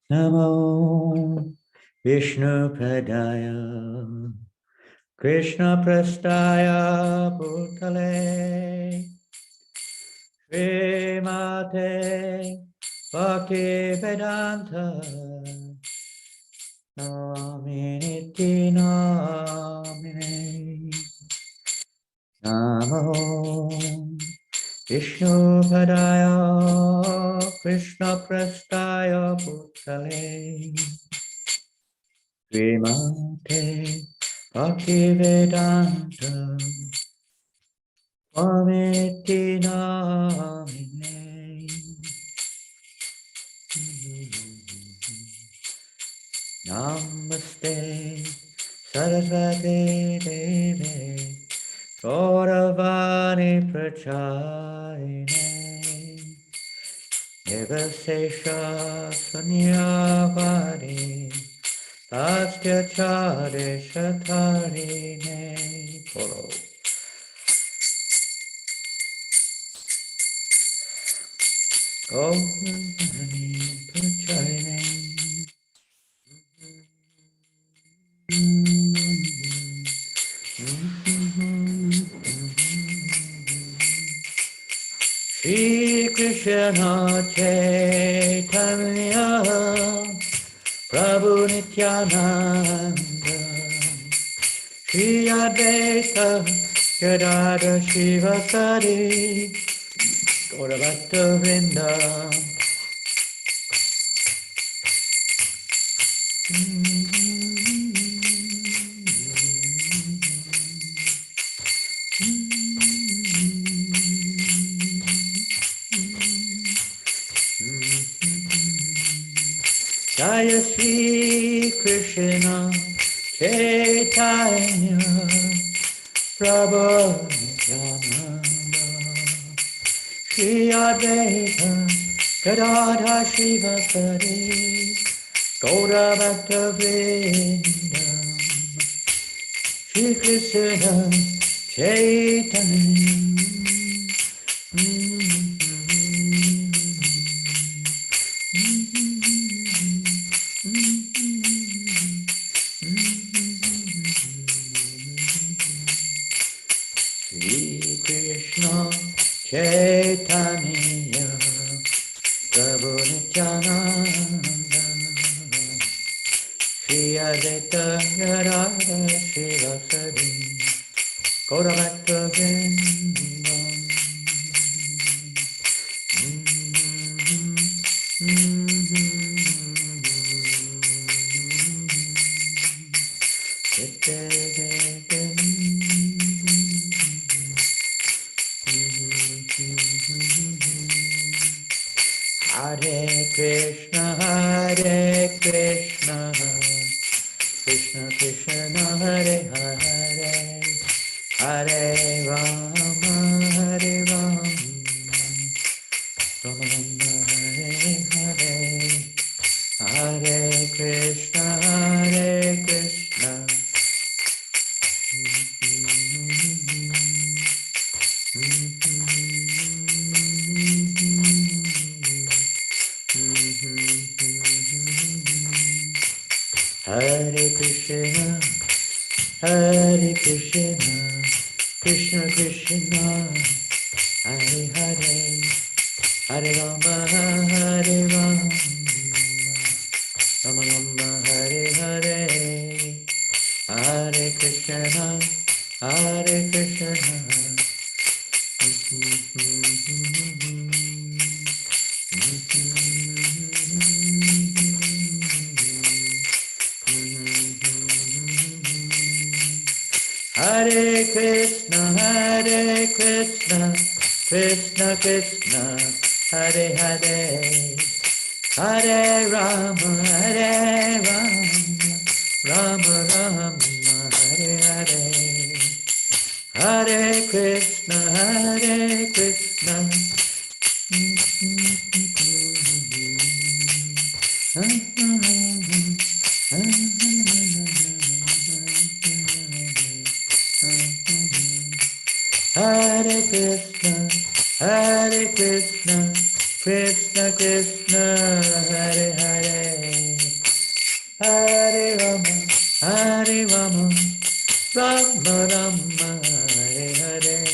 Namo Vishnu Padaya Krishna Prastaya Bhutale Srimate Bhakti Vedanta Naminiti Namine Namo Vishnu Padaya Krishna Prastaya Bhutale Srimate Bhaktivedanta Swamiti Namine Namaste Saraswati Devi Gauravani Prachayane Nivasesha Sunyavadi Astya Chare Shatarine Polo Gauravani Prachayane Shri Krishna Chaitanya Prabhu Nityananda Shri Advaita Gadadhar Shivasari Gauravata Vrinda Jaya Shri Krishna Chaitanya Prabhu Nityananda Shri Advaita Gadadhar Shivasari Gauravata Vrinda Shri Krishna Chaitanya Shri Krishna Chaitanya Prabhu Nityananda Shri Advaita Gadadhar Shivasari Gauravata Vrinda Hare Krishna, Krishna Krishna, Hare Hare, Hare Rama, Hare Rama, Rama Rama, Hare Hare, Hare Krishna, Hare Krishna. Hare Krishna, Hare Krishna, Krishna Krishna, Hare Hare, Hare Rama, Hare Rama, Rama Rama, Hare Hare, Hare Krishna, Hare Krishna. Hare Krishna, Krishna Krishna, Hare Hare, Hare Rama, Hare Rama, Rama Rama, Hare Hare, Hare Krishna, Hare Krishna. Hare Krishna, Krishna Krishna Hare Hare Hare Rama Hare Rama Rama Rama Hare Hare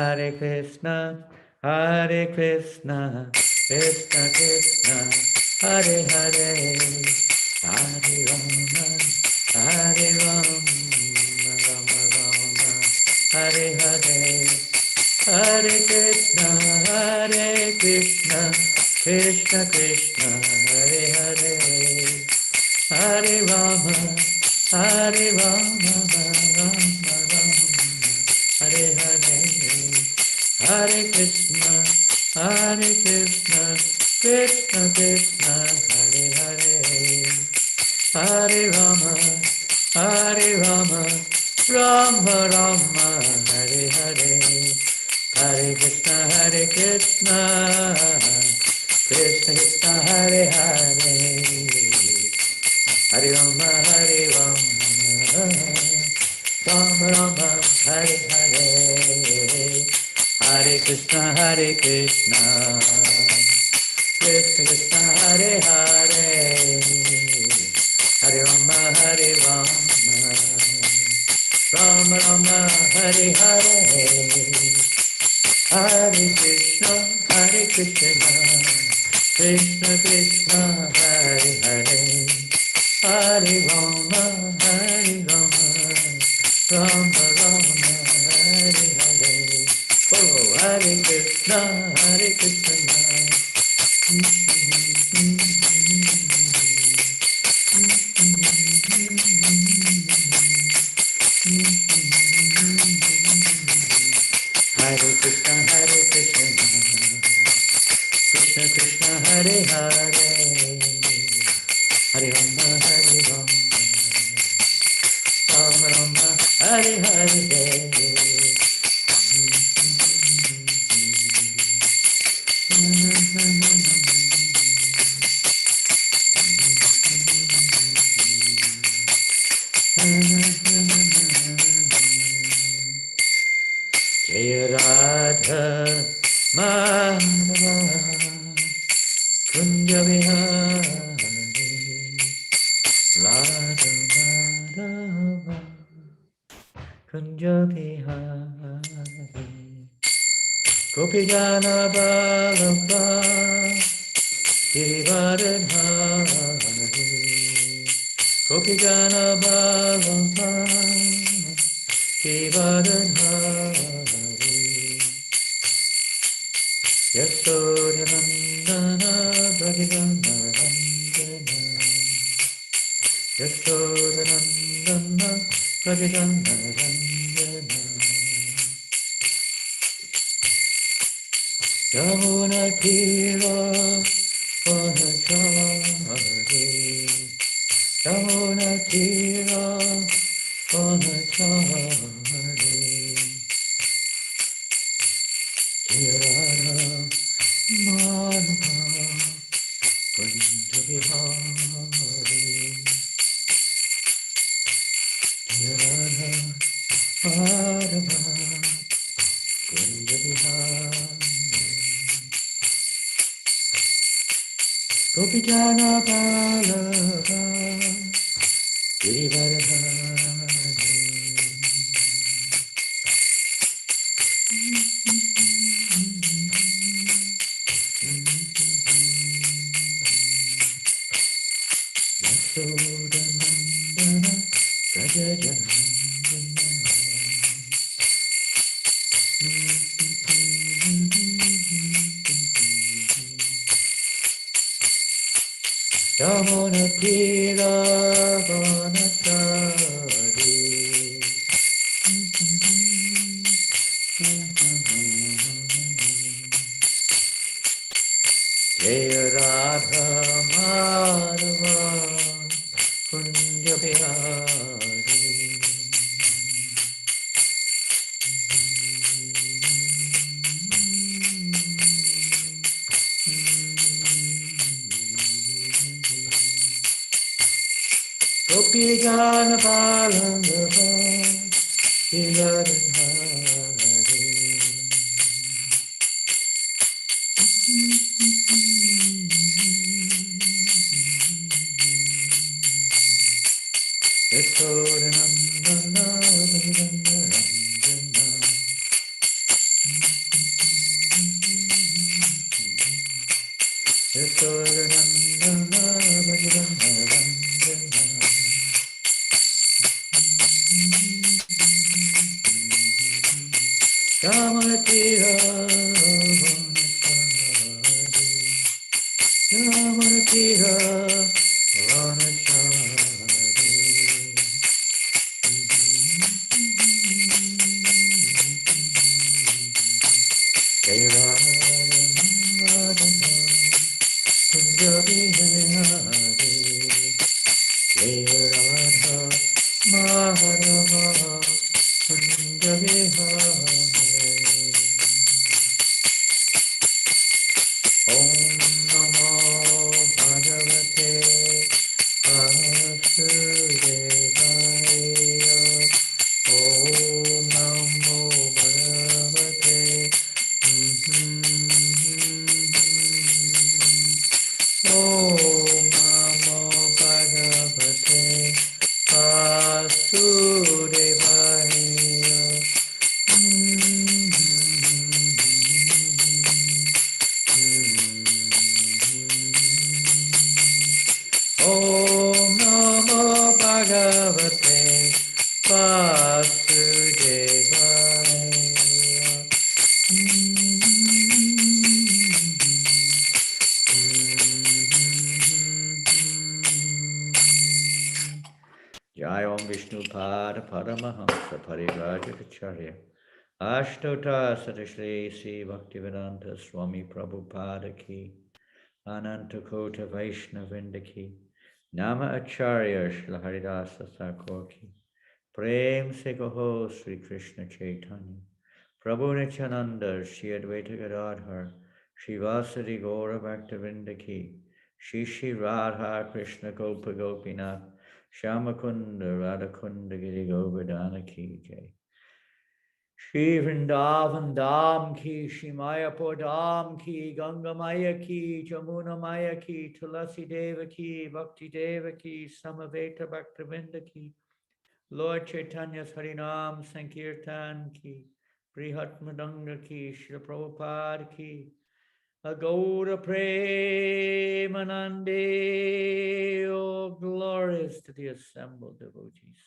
Hare Krishna, Hare Krishna, Krishna Krishna, Hare Hare, Hare Rama, Hare Rama, Rama Rama, Hare Hare, Hare Krishna, Hare Krishna, Krishna Krishna, Hare Hare, Hare Rama, Hare Rama, Rama Rama. Hare Hare, Hare Krishna, Hare Krishna, Krishna Krishna, Hare Hare, Hare Rama, Hare Rama, Rama Rama, Hare Hare, Hare Krishna, Hare Krishna, Krishna Krishna, Hare Hare, Hare Rama, Hare Rama, Rama Rama, Hare Hare, Hare Krishna, Krishna Krishna, Hare Hare, Hare Rama, Rama Rama, Hare Hare, Hare Krishna, Krishna Krishna, Hare Hare, Hare Rama, Rama Rama, Hare Hare, Hare Krishna, Krishna Krishna, Hare Hare, Hare Rama, Rama Rama, Hare Hare. Oh, Hare Krishna, Krishna. Hare Krishna, Krishna Krishna, Hare Hare, Hare Rama, Rama Rama, Hare Hare. Jaya Radha Madhava Kunja Vihari Radha Madhava Kunja Vihari Gopijana Ballabha Girivaradhari Gopijana Ballabha Girivaradhari Yasodhanandana Bhagavana Randana Yasodhanandana Bhagavana Randana Yamuna Tira Vanachari Yamuna Tira Vanachari Kirana Madhava Kunja Vihari Kirana Madhava Kunja Vihari Gopijana Ballabha Girivaradhari Yasodhanandana Gajajanandana Yamuna Tira Vanachari Gopi Jana Palangava Tilaradhari Yashodanandana Bhajanarandana Yashodanandana Bhajanarandana Yamatira Yamatira Vanachari Jayarada Punjabi Hari Jayarada Mahadava Punjabi Hari Om Namo Bhagavate Vasudevaya Om Namo Bhagavate Om Namo Bhagavate Vasudevaya Om Namo Bhagavate Vasudevaya Jai Om Vishnu Pada Paramahamsa Parivrajakacharya Ashtota Sadashri Sri Bhaktivedanta Swami Prabhupada Ki Ananta Kota Vaishnavinda Ki Nama Acharya Shri Haridasa Thakur Ki Prem Se Kaho Sri Krishna Chaitanya Prabhu Nityananda Shri Advaita Gadadhar Shri Vasadi Gaura Bhaktavinda Ki Shri Shri Radha Krishna Gopa Gopinath Shamakunda Radhakunda Giri Govardhana Ki Jai Shri Vrindavan Dham Ki Shri Mayapur Dham Ki Ganga Maya Ki Jamuna Maya Ki Tulasi Deva Ki Bhakti Deva Ki Samaveta Bhaktavinda Ki Lord Chaitanya's Harinam Sankirtan Ki Brihat Madanga Ki Shri Prabhupada Ki Agoura Premanande, all glorious to the assembled devotees,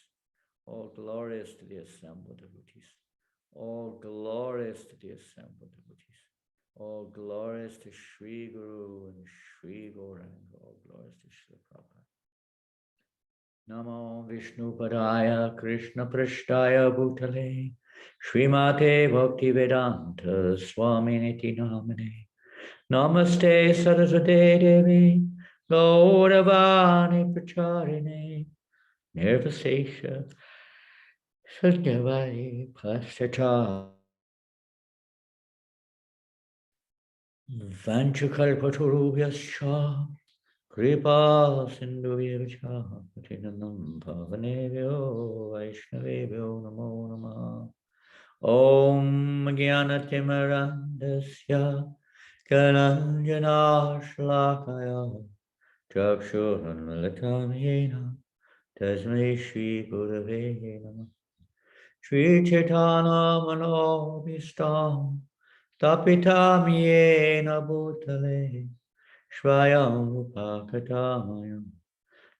all glorious to the assembled devotees, all glorious to the assembled devotees, all glorious to Sri Guru and Sri Gauranga, all glorious to Sri Prabhupada. Namo Vishnu Padaya Krishna Prashtaya Bhutale Srimate Bhaktivedanta Swami Niti Namane Namaste Saraswate Devi Gauravani Pracharine Nirvasesha Satyavai Paschata Vanchakalpaturubhyascha Kripa Sindhuvyacha Patinanam Pavanevyo Vaishnavevyo Namo Namah Om Jnanatimirandasya Karanjana Shlakaya Chakshurunmilitam Yena Tasmai Shri Gurave Namah Shri Chaitanya Manobhistam Tapitam Yena Bhutale Swayam Upakatam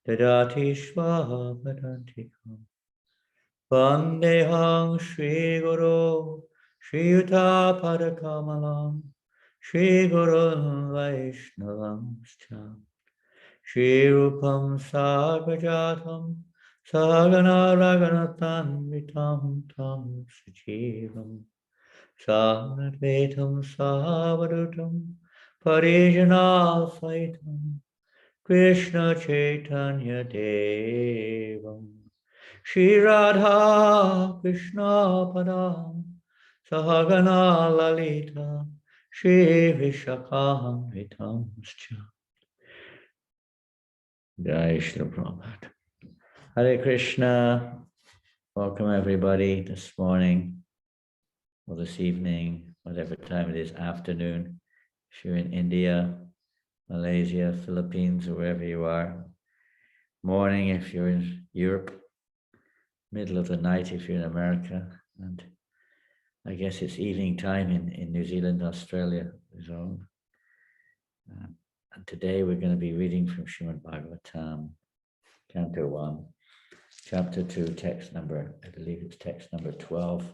Tadati Swavadantikam Vandeham Shri Guru Shri Yuta Padakamalam Shri Guru Vaishnavam Shri Rupam Sarvajatam Sagana Raganatan Vitam Tam Sajivam Sadvetam Savadutam Parijana Saitam Krishna Chaitanya Devam Shri Radha Krishna Padam Sahagana Lalita Shri Vishakam Vitamscha. Jai Shri Prabhupada. Hare Krishna. Welcome everybody this morning or this evening, whatever time it is, afternoon. If you're in India, Malaysia, Philippines, or wherever you are. Morning if you're in Europe. Middle of the night if you're in America. And I guess it's evening time in New Zealand, Australia, zone. And today we're going to be reading from Srimad Bhagavatam, Canto 1, Chapter 2, text number, I believe it's text number 12,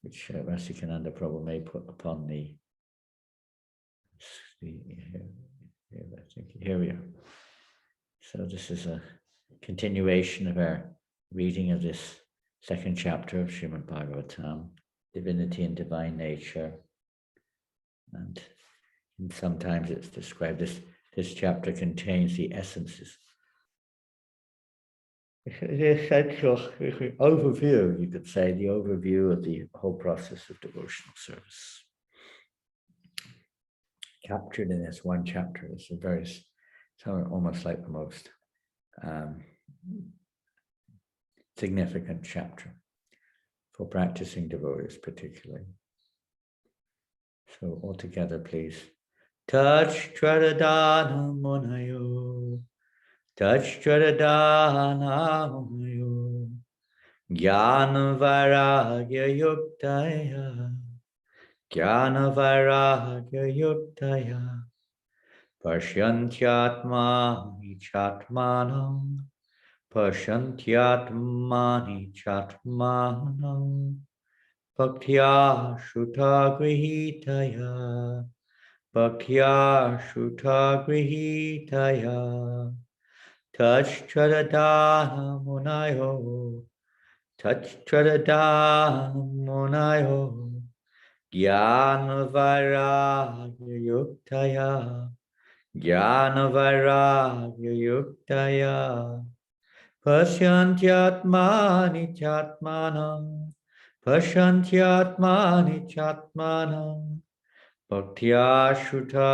which Rasikananda Prabhu may put upon the, here we are. So this is a continuation of our reading of this second chapter of Srimad Bhagavatam, Divinity and Divine Nature. And sometimes it's described, this chapter contains the essences. The essential overview, you could say, the overview of the whole process of devotional service. Captured in this one chapter is a very, almost like the most significant chapter for practicing devotees particularly. So altogether, please. Touch Tradadana Munayo, Touch Tradadana Munayo, Jnana Vairagya Yuktaya, Jnana Vairagya Yuktaya, Pashyantyatmani Chatmanam, Pashyantyatmani Chatmanam, Bhaktya Shuta Grihitaya, Bhaktya Shuta Grihitaya, Touch Tradadana Munayo, Touch Tradadana Munayo, Jnana Vairagya Yuktaya, Jnana Vairagya Yuktaya, Pashyantyatmani Chatmanam, Pashyantyatmani Chatmanam, Bhaktya Shuta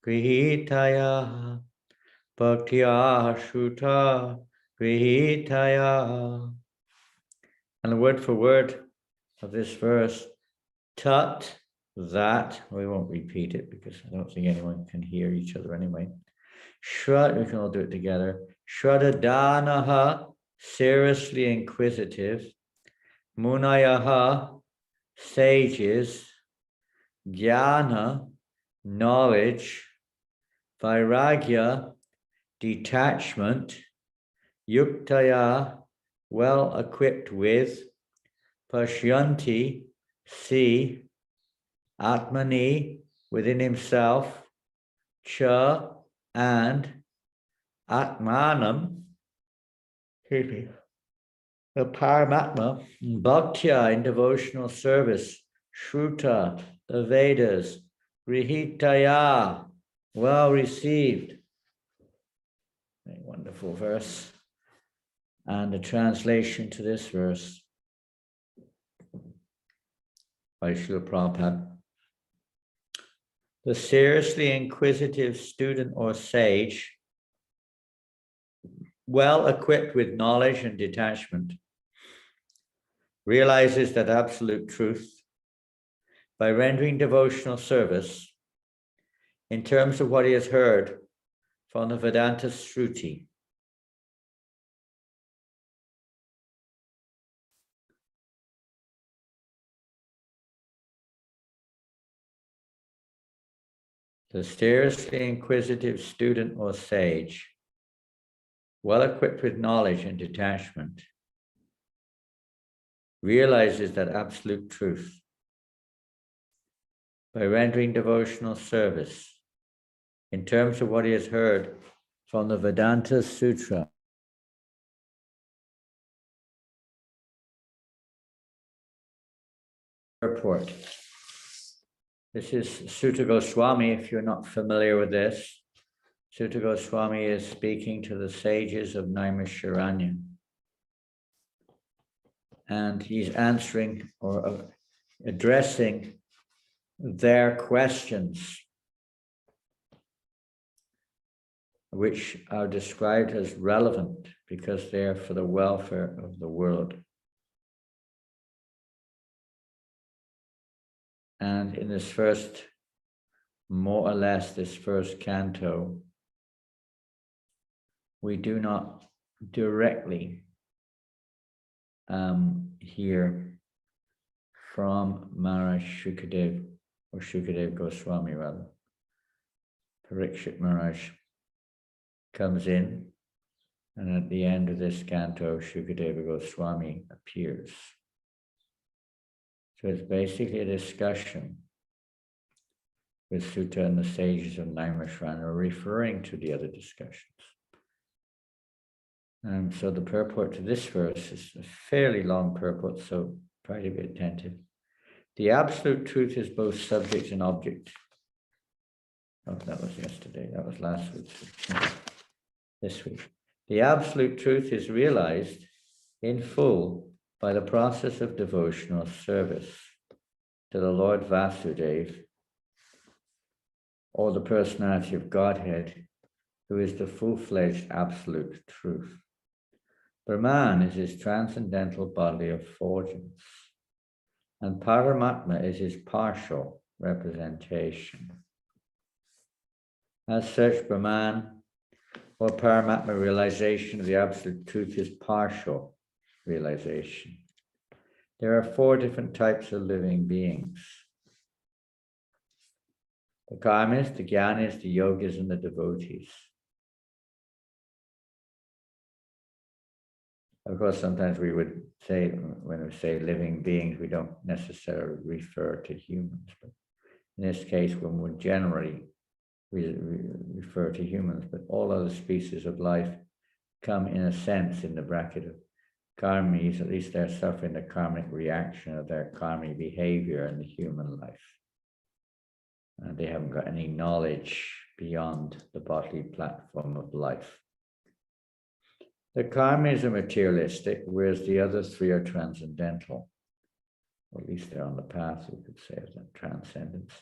Grihitaya, Bhaktya Shuta Grihitaya. And the word for word of this verse, tat, that, we won't repeat it because I don't think anyone can hear each other anyway. Shrad, we can all do it together. Shradadanaha, seriously inquisitive. Munayaha, sages. Jnana, knowledge. Vairagya, detachment. Yuktaya, well equipped with. Pashyanti, see. Atmani, within himself. Cha, and. Atmanam, the Paramatma, Bhaktya in devotional service, Shruta, the Vedas, Grihitaya, well received. A wonderful verse. And the translation to this verse by Srila Prabhupada. The seriously inquisitive student or sage, well equipped with knowledge and detachment, realizes that absolute truth by rendering devotional service in terms of what he has heard from the Vedanta Shruti. The seriously inquisitive student or sage, well equipped with knowledge and detachment, realizes that absolute truth by rendering devotional service in terms of what he has heard from the Vedanta Sutra. Report. This is Sutta Goswami, if you're not familiar with this. Sutta Goswami is speaking to the sages of Naimisharanya. and he's answering or addressing their questions, which are described as relevant because they are for the welfare of the world. And in this first, more or less, this first canto, we do not directly hear from Maharaj Shukadev, or Shukadev Goswami rather. Parikshit Maharaj comes in, and at the end of this canto, Shukadeva Goswami appears. So it's basically a discussion with Sutta and the sages of Naimishrana, referring to the other discussions. So the purport to this verse is a fairly long purport, so try to be attentive. The absolute truth is both subject and object. Oh, that was yesterday, that was last week. This week. The absolute truth is realized in full by the process of devotional service to the Lord Vasudeva, or the personality of Godhead, who is the full-fledged absolute truth. Brahman is his transcendental bodily effulgence, and Paramatma is his partial representation. As such, Brahman or Paramatma realization of the absolute truth is partial realization. There are 4 different types of living beings: the karmis, the jnanis, the yogis, and the devotees. Of course, sometimes we would say, when we say living beings, we don't necessarily refer to humans. But in this case, we would generally refer to humans, but all other species of life come, in a sense, in the bracket of karmis. At least they're suffering the karmic reaction of their karmic behavior in the human life. And they haven't got any knowledge beyond the bodily platform of life. The karmis are materialistic, whereas the other 3 are transcendental. Or at least they're on the path, we could say, of that transcendence.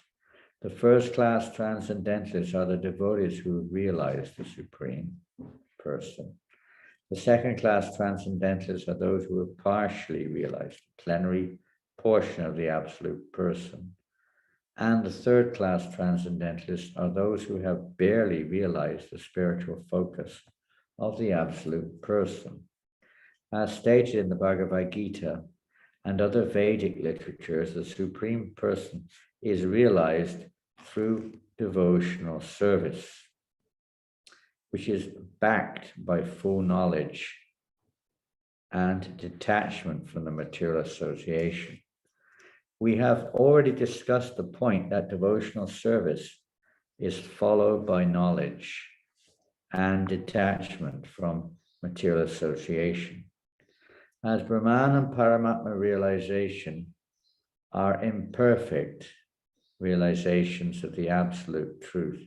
The first-class transcendentalists are the devotees who realize the Supreme Person. The second-class transcendentalists are those who have partially realized the plenary portion of the Absolute Person. And the third-class transcendentalists are those who have barely realized the spiritual focus of the Absolute Person. As stated in the Bhagavad Gita and other Vedic literatures, the Supreme Person is realized through devotional service, which is backed by full knowledge and detachment from the material association. We have already discussed the point that devotional service is followed by knowledge and detachment from material association. As Brahman and Paramatma realization are imperfect realizations of the absolute truth,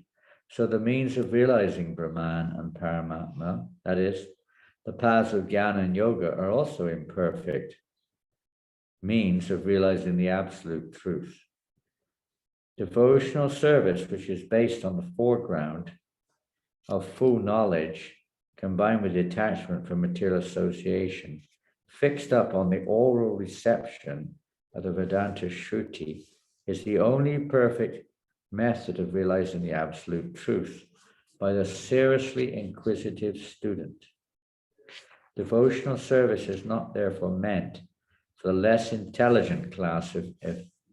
so the means of realizing Brahman and Paramatma, that is, the paths of jnana and yoga, are also imperfect means of realizing the absolute truth. Devotional service, which is based on the foreground of full knowledge, combined with detachment from material association, fixed up on the oral reception of the Vedanta Shruti, is the only perfect method of realizing the absolute truth by the seriously inquisitive student. Devotional service is not therefore meant for the less intelligent class of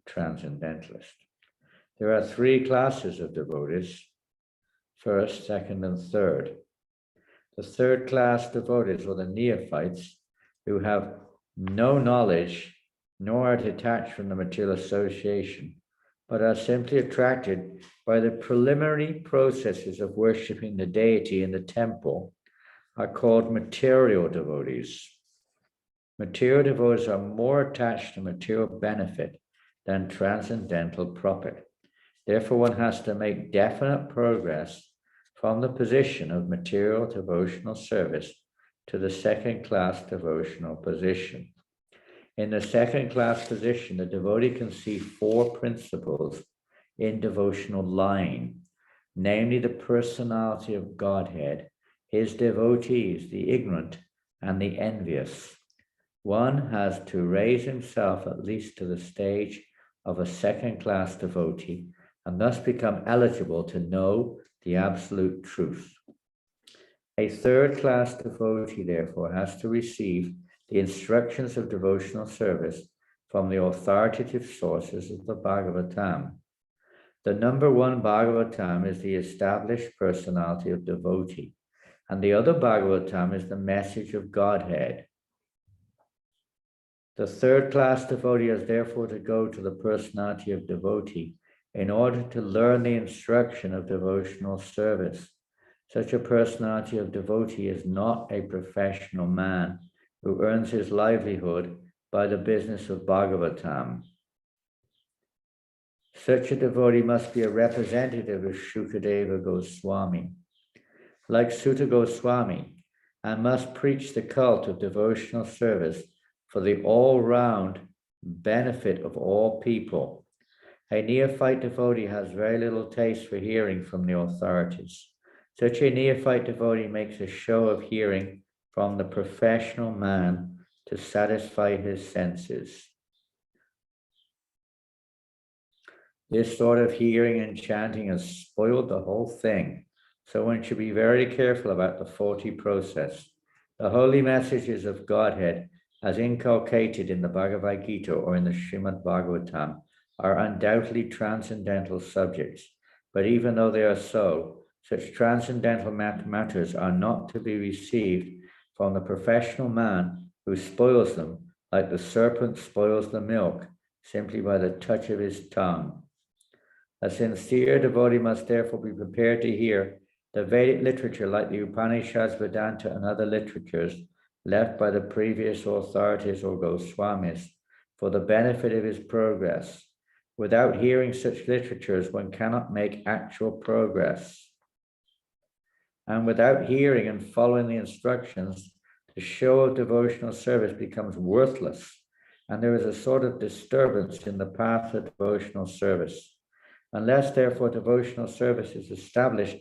transcendentalists. There are 3 classes of devotees: first, second, and third. The third class devotees, or the neophytes, who have no knowledge nor are detached from the material association, but are simply attracted by the preliminary processes of worshipping the deity in the temple, are called material devotees. Material devotees are more attached to material benefit than transcendental profit. Therefore, one has to make definite progress from the position of material devotional service to the second-class devotional position. In the second class position, the devotee can see four principles in devotional line, namely the personality of Godhead, his devotees, the ignorant and the envious. One has to raise himself at least to the stage of a second class devotee and thus become eligible to know the absolute truth. A third class devotee, therefore, has to receive the instructions of devotional service from the authoritative sources of the Bhagavatam. The number one Bhagavatam is the established personality of devotee, and the other Bhagavatam is the message of Godhead. The third class devotee has therefore to go to the personality of devotee in order to learn the instruction of devotional service. Such a personality of devotee is not a professional man who earns his livelihood by the business of Bhagavatam. Such a devotee must be a representative of Shukadeva Goswami, like Sutta Goswami, and must preach the cult of devotional service for the all-round benefit of all people. A neophyte devotee has very little taste for hearing from the authorities. Such a neophyte devotee makes a show of hearing from the professional man to satisfy his senses. This sort of hearing and chanting has spoiled the whole thing, so one should be very careful about the faulty process. The holy messages of Godhead, as inculcated in the Bhagavad Gita or in the Srimad Bhagavatam, are undoubtedly transcendental subjects, but even though they are so, such transcendental matters are not to be received from the professional man who spoils them like the serpent spoils the milk simply by the touch of his tongue. A sincere devotee must therefore be prepared to hear the Vedic literature like the Upanishads, Vedanta, and other literatures left by the previous authorities or Goswamis for the benefit of his progress. Without hearing such literatures, one cannot make actual progress. And without hearing and following the instructions, the show of devotional service becomes worthless, and there is a sort of disturbance in the path of devotional service. Unless, therefore, devotional service is established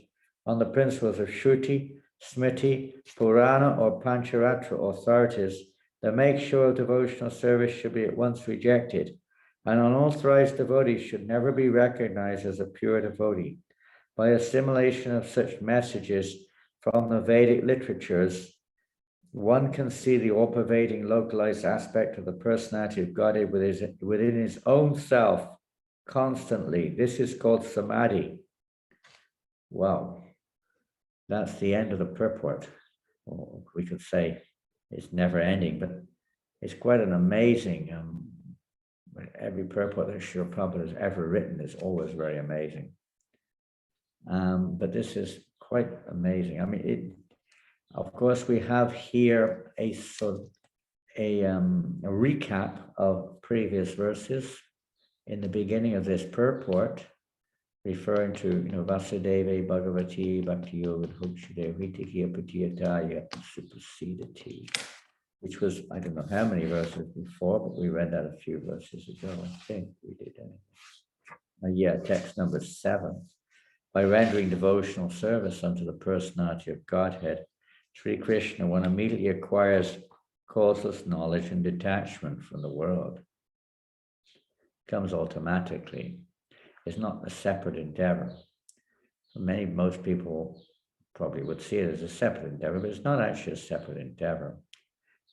on the principles of Shruti, Smriti, Purana, or Pancharatra authorities, the make show of devotional service should be at once rejected, and unauthorized devotees should never be recognized as a pure devotee. By assimilation of such messages from the Vedic literatures, one can see the all-pervading localized aspect of the personality of Godhead within his own self constantly. This is called samadhi. Wow, that's the end of the purport. Or we could say it's never ending, but it's quite an amazing, every purport that Srila Prabhupada has ever written is always very amazing. But this is quite amazing. I mean, of course, we have here a recap of previous verses in the beginning of this purport, referring to, Vasudeva Bhagavati Bhakti Yoga Hokshadevitikiya Patiyataya Supasidati, which was, I don't know how many verses before, but we read that a few verses ago, I think we did. Text number 7. By rendering devotional service unto the personality of Godhead, Sri Krishna, one immediately acquires causeless knowledge and detachment from the world. It comes automatically. It's not a separate endeavor. Most people probably would see it as a separate endeavor, but it's not actually a separate endeavor.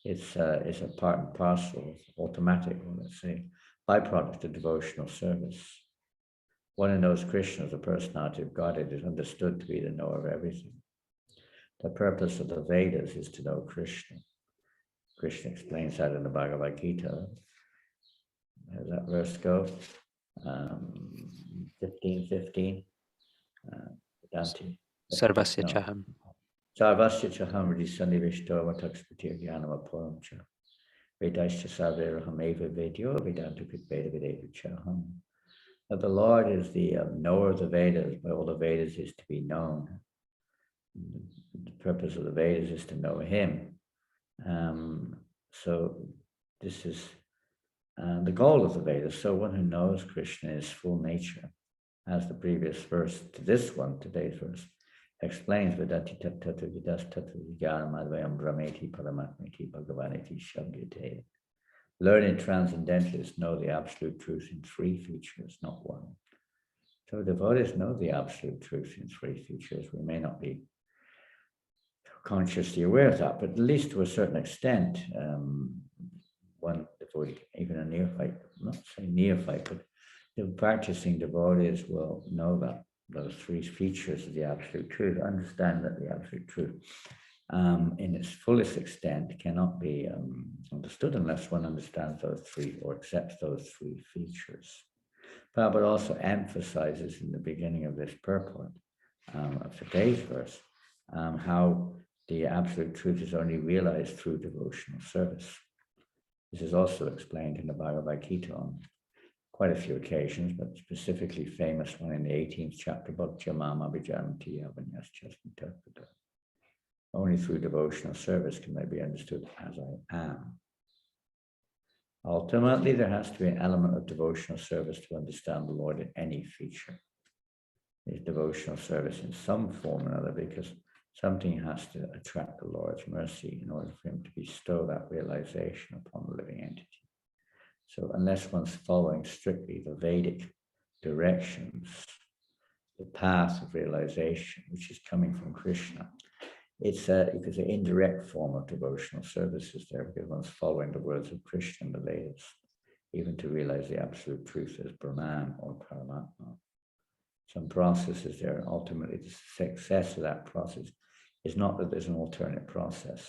It's a part and parcel, automatic, let's say, byproduct of devotional service. One who knows Krishna as a personality of Godhead is understood to be the knower of everything. The purpose of the Vedas is to know Krishna. Krishna explains that in the Bhagavad Gita. How does that verse go? 15:15. Sarvasya chaham. Sarvasya chaham hridisannivishto vatakspati jnanamaparam cha. Vedaischa saveraham eva vedyo vedantukit veda vedeva chaham. That the Lord is the knower of the Vedas, but all the Vedas is to be known. The purpose of the Vedas is to know him. So this is the goal of the Vedas. So one who knows Krishna in his full nature, as the previous verse to this one, today's verse, explains Vedati tattva vidas tattva vijnana madhvayam brahmeti paramatmeti bhagavaniti shabdite. Learned transcendentalists know the absolute truth in three features, not one. So devotees know the absolute truth in three features. We may not be consciously aware of that, but at least to a certain extent, one devotee, even a neophyte, not say neophyte, but the practicing devotees will know that those three features of the absolute truth, understand that the absolute truth in its fullest extent cannot be understood unless one understands those three or accepts those three features. Prabhupada also emphasizes in the beginning of this purport of today's verse how the absolute truth is only realized through devotional service. This is also explained in the Bhagavad Gita on quite a few occasions, but specifically famous one in the 18th chapter, Bhakti Mama Vijayanti Avanyas Chasmitarpita. Only through devotional service can they be understood as I am. Ultimately, there has to be an element of devotional service to understand the Lord in any feature. There's devotional service in some form or another, because something has to attract the Lord's mercy in order for him to bestow that realization upon the living entity. So unless one's following strictly the Vedic directions, the path of realization, which is coming from Krishna, it's you could say indirect form of devotional services there, because one's following the words of Krishna in the Vedas, even to realize the absolute truth as Brahman or Paramatma. Some processes there, and ultimately the success of that process is not that there's an alternate process.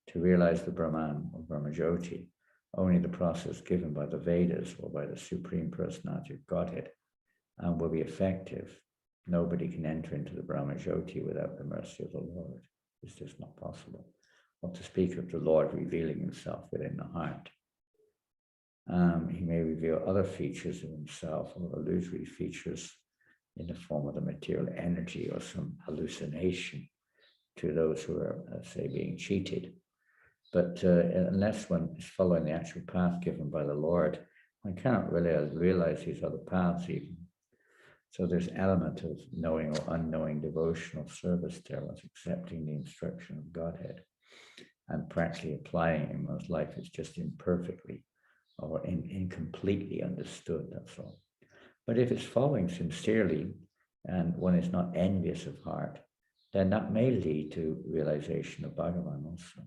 To realize the Brahman or Brahmajyoti, only the process given by the Vedas or by the Supreme Personality of Godhead will be effective. Nobody can enter into the Brahmajyoti without the mercy of the Lord. It's just not possible. Not to speak of the Lord revealing himself within the heart. He may reveal other features of himself or illusory features in the form of the material energy or some hallucination to those who are, say, being cheated. But unless one is following the actual path given by the Lord, one cannot really realize these other paths even. So there's an element of knowing or unknowing devotional service there, one's accepting the instruction of Godhead and practically applying it in one's life. It's just imperfectly or incompletely understood, that's all. But if it's following sincerely and one is not envious of heart, then that may lead to realization of Bhagavan also.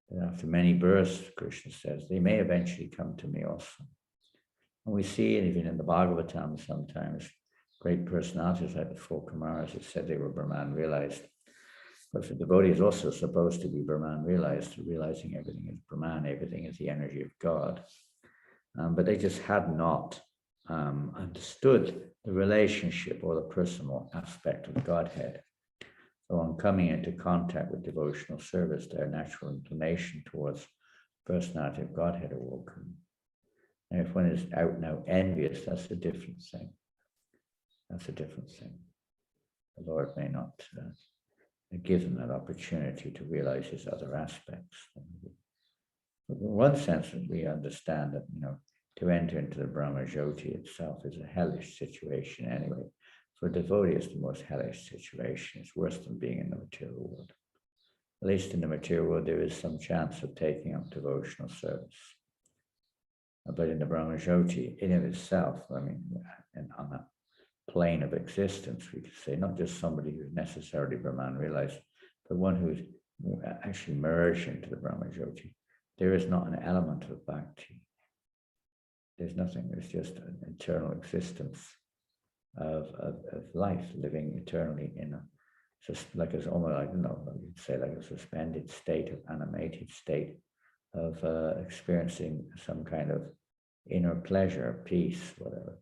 And after many births, Krishna says, they may eventually come to me also. And we see, and even in the Bhagavatam sometimes, great personalities like the four Kumaras that said they were Brahman realized. But the devotee is also supposed to be Brahman realized, realizing everything is Brahman, everything is the energy of God. But they just had not understood the relationship or the personal aspect of Godhead. So on coming into contact with devotional service, their natural inclination towards personality of Godhead awoken. And if one is out and out envious, that's a different thing. That's a different thing. The Lord may not give them that opportunity to realize his other aspects. But in one sense, we understand that, to enter into the Brahmajyoti itself is a hellish situation anyway. For a devotee, it's the most hellish situation. It's worse than being in the material world. At least in the material world, there is some chance of taking up devotional service. But in the Brahmajyoti, in and of itself, and on that plane of existence, we could say, not just somebody who's necessarily Brahman realized, but one who's actually merged into the Brahmajyoti, there is not an element of bhakti. There's nothing, there's just an eternal existence of life, living eternally in a, just like it's almost, I don't know, you'd say like a suspended state of animated state of experiencing some kind of inner pleasure, peace, whatever.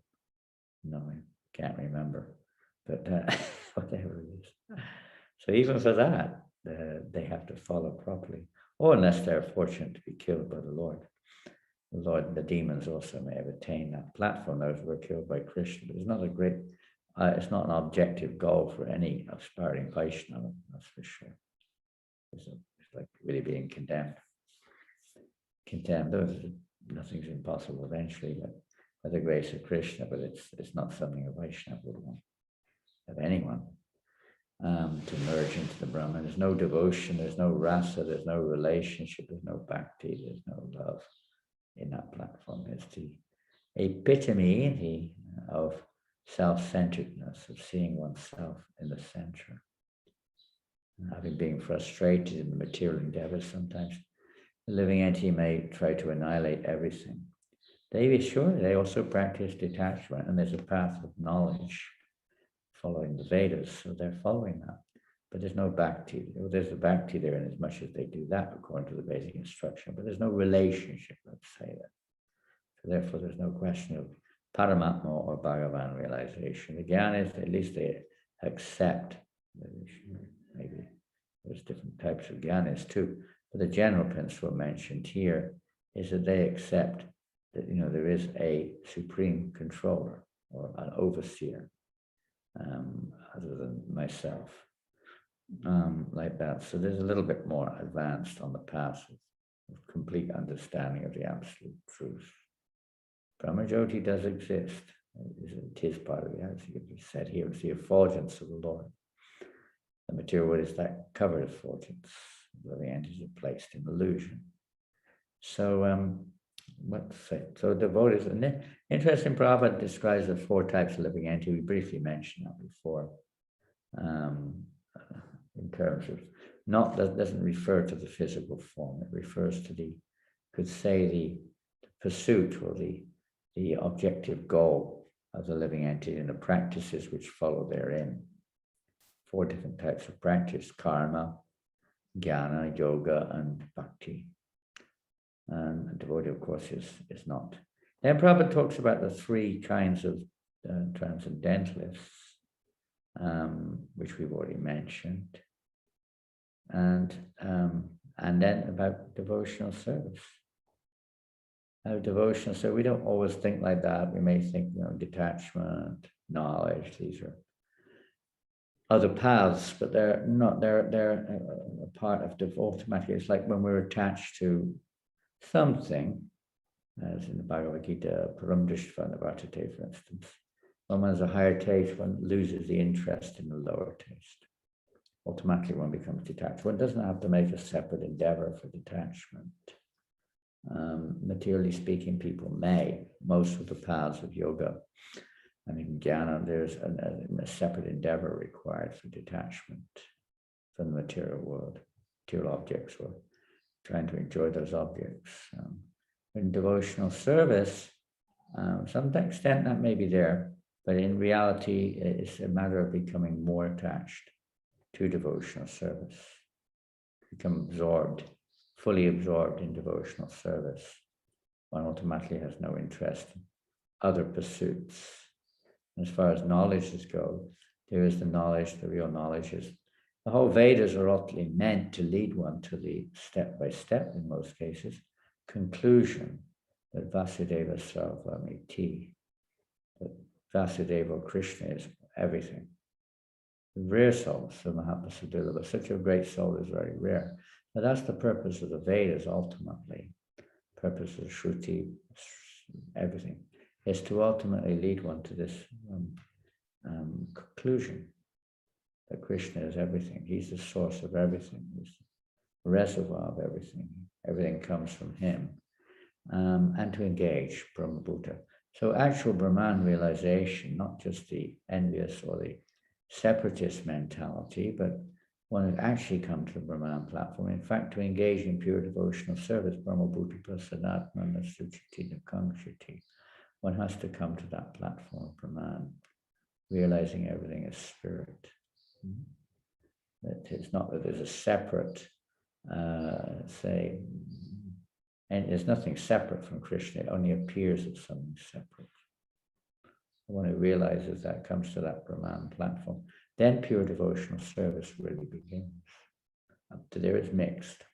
No, I can't remember, but whatever it is. So even for that, they have to follow properly, or unless they're fortunate to be killed by the Lord. The Lord, the demons also may have attained that platform. Those who were killed by Krishna. But it's not a great, it's not an objective goal for any aspiring Vaishnava, that's for sure. It's like really being condemned. Nothing's impossible eventually, but by the grace of Krishna, but it's not something a Vaishnava would want of anyone to merge into the Brahman. There's no devotion, there's no rasa, there's no relationship, there's no bhakti, there's no love in that platform. It's the epitome of self-centeredness, of seeing oneself in the center. Having been frustrated in the material endeavors, sometimes the living entity may try to annihilate everything. They also practice detachment, and there's a path of knowledge following the Vedas, so they're following that. But there's no bhakti. Well, there's the bhakti there in as much as they do that according to the basic instruction, but there's no relationship, let's say that. So therefore, there's no question of Paramatma or Bhagavan realization. The Gyanis, at least they accept. Maybe there's different types of Gyanis too, but the general principle mentioned here is that they accept that there is a supreme controller or an overseer, other than myself, like that. So there's a little bit more advanced on the path of complete understanding of the absolute truth. Brahmajyoti does exist. It is part of the, as you said here, it's the effulgence of the Lord. The material world is that covered effulgence, where the entities are placed in illusion. So, so devotees, and interesting, Prabhupada describes the 4 types of living entity. We briefly mentioned that before. In terms of, that doesn't refer to the physical form, it refers to the pursuit or the objective goal of the living entity and the practices which follow therein. 4 different types of practice: karma, jnana, yoga, and bhakti. And devotee, of course, is not. Then Prabhupada talks about the 3 kinds of transcendentalists, which we've already mentioned, and then about devotional service. So we don't always think like that. We may think, detachment, knowledge, these are other paths, but they're not. They're a part of automatically. It's like when we're attached to something, as in the Bhagavad Gita, Paramdrishtva Vartate, for instance. When one has a higher taste, one loses the interest in the lower taste. Automatically, one becomes detached. One doesn't have to make a separate endeavor for detachment. Materially speaking, people may. Most of the paths of yoga and in jnana, there's a separate endeavor required for detachment from the material world, material objects, or trying to enjoy those objects. In devotional service, some extent that may be there, but in reality, it's a matter of becoming more attached to devotional service, become fully absorbed in devotional service. One automatically has no interest in other pursuits. As far as knowledges go, there is the real knowledge is, the whole Vedas are ultimately meant to lead one to the step-by-step, in most cases, conclusion that Vasudeva Sarvamiti, that Vasudeva Krishna is everything. The rare souls, the Mahatma Sudurlabha, such a great soul is very rare. But that's the purpose of the Vedas ultimately. Purpose of Shruti, everything, is to ultimately lead one to this conclusion that Krishna is everything. He's the source of everything. He's the reservoir of everything. Everything comes from him. And to engage Brahmabhuta. So actual Brahman realization, not just the envious or the separatist mentality, but one has actually come to the Brahman platform. In fact, to engage in pure devotional service, Brahmabhuti prasanatmana suchiti nakangshiti, one has to come to that platform of Brahman, realizing everything is spirit. That it's not that there's a separate, and there's nothing separate from Krishna, it only appears as something separate. One who realizes that comes to that Brahman platform, then pure devotional service really begins. Up to there it's mixed.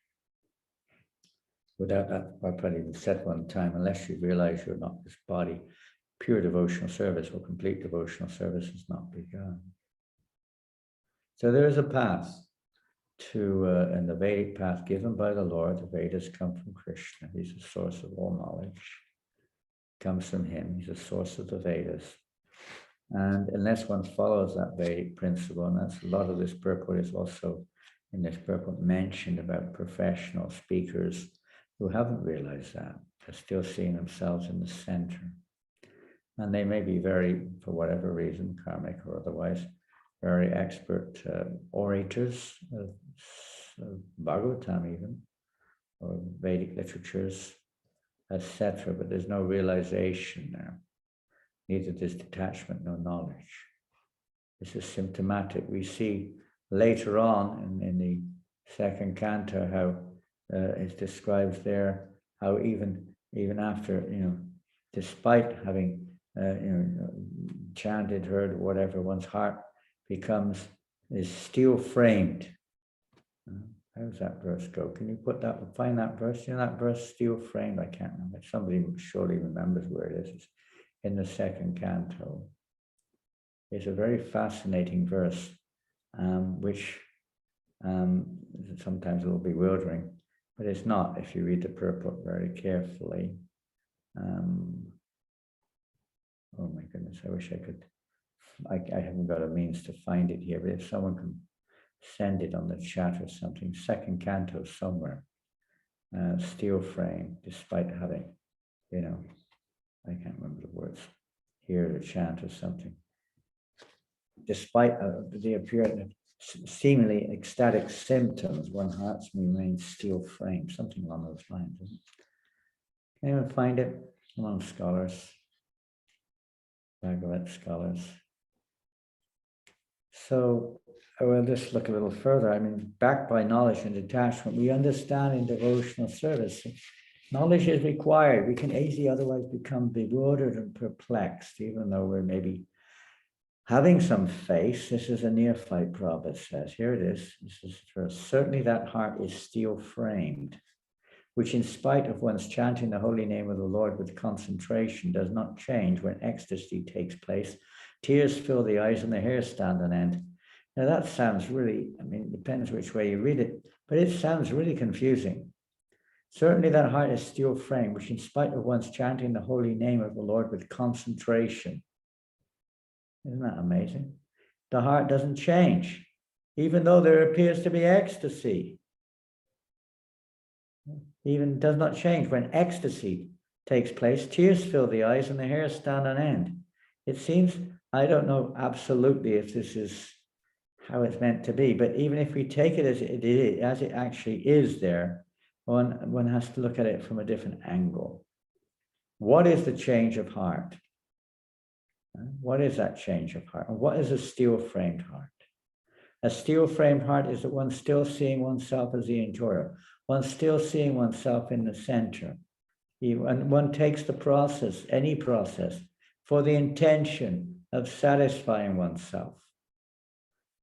Without that, I probably said one time, unless you realize you're not this body, pure devotional service or complete devotional service has not begun. So there is a path in the Vedic path given by the Lord. The Vedas come from Krishna. He's the source of all knowledge. It comes from him. He's the source of the Vedas. And unless one follows that Vedic principle, and that's a lot of this purport is also in this purport mentioned about professional speakers who haven't realized that. They're still seeing themselves in the center. And they may be very, for whatever reason, karmic or otherwise, very expert orators, Bhagavatam even, or Vedic literatures, etc. But there's no realization there. Neither this detachment nor knowledge. This is symptomatic. We see later on in the second canto how it describes there how even after, despite having chanted, heard, whatever, one's heart is steel framed. How does that verse go? Can you find that verse? That verse, steel framed? I can't remember. Somebody surely remembers where it is. It's in the second canto. It's a very fascinating verse, which is sometimes a little bewildering, but it's not if you read the purport very carefully. Oh my goodness, I wish I could. I haven't got a means to find it here, but if someone can send it on the chat or something, second canto somewhere, steel frame, despite having, I can't remember the words, hear the chant or something. Despite the appearance of seemingly ecstatic symptoms, one heart's remains steel frame, something along those lines. Can anyone find it among scholars, Bhagavat scholars? So we'll just look a little further. I mean, backed by knowledge and detachment, we understand in devotional service, knowledge is required. We can easily otherwise become bewildered and perplexed, even though we're maybe having some faith. This is a neophyte, Prabhupada says. Here it is. This is first. Certainly that heart is steel framed, which in spite of one's chanting the holy name of the Lord with concentration does not change when ecstasy takes place. Tears fill the eyes and the hair stand on end. Now that sounds really, it depends which way you read it, but it sounds really confusing. Certainly that heart is steel framed, which in spite of one's chanting the holy name of the Lord with concentration. Isn't that amazing? The heart doesn't change, even though there appears to be ecstasy. Even does not change when ecstasy takes place. Tears fill the eyes and the hair stand on end. It seems, I don't know absolutely if this is how it's meant to be, but even if we take it as it actually is there, one has to look at it from a different angle. What is the change of heart? What is that change of heart? And what is a steel-framed heart? A steel-framed heart is that one's still seeing oneself as the enjoyer. One's still seeing oneself in the center. And one takes the process, any process, for the intention of satisfying oneself,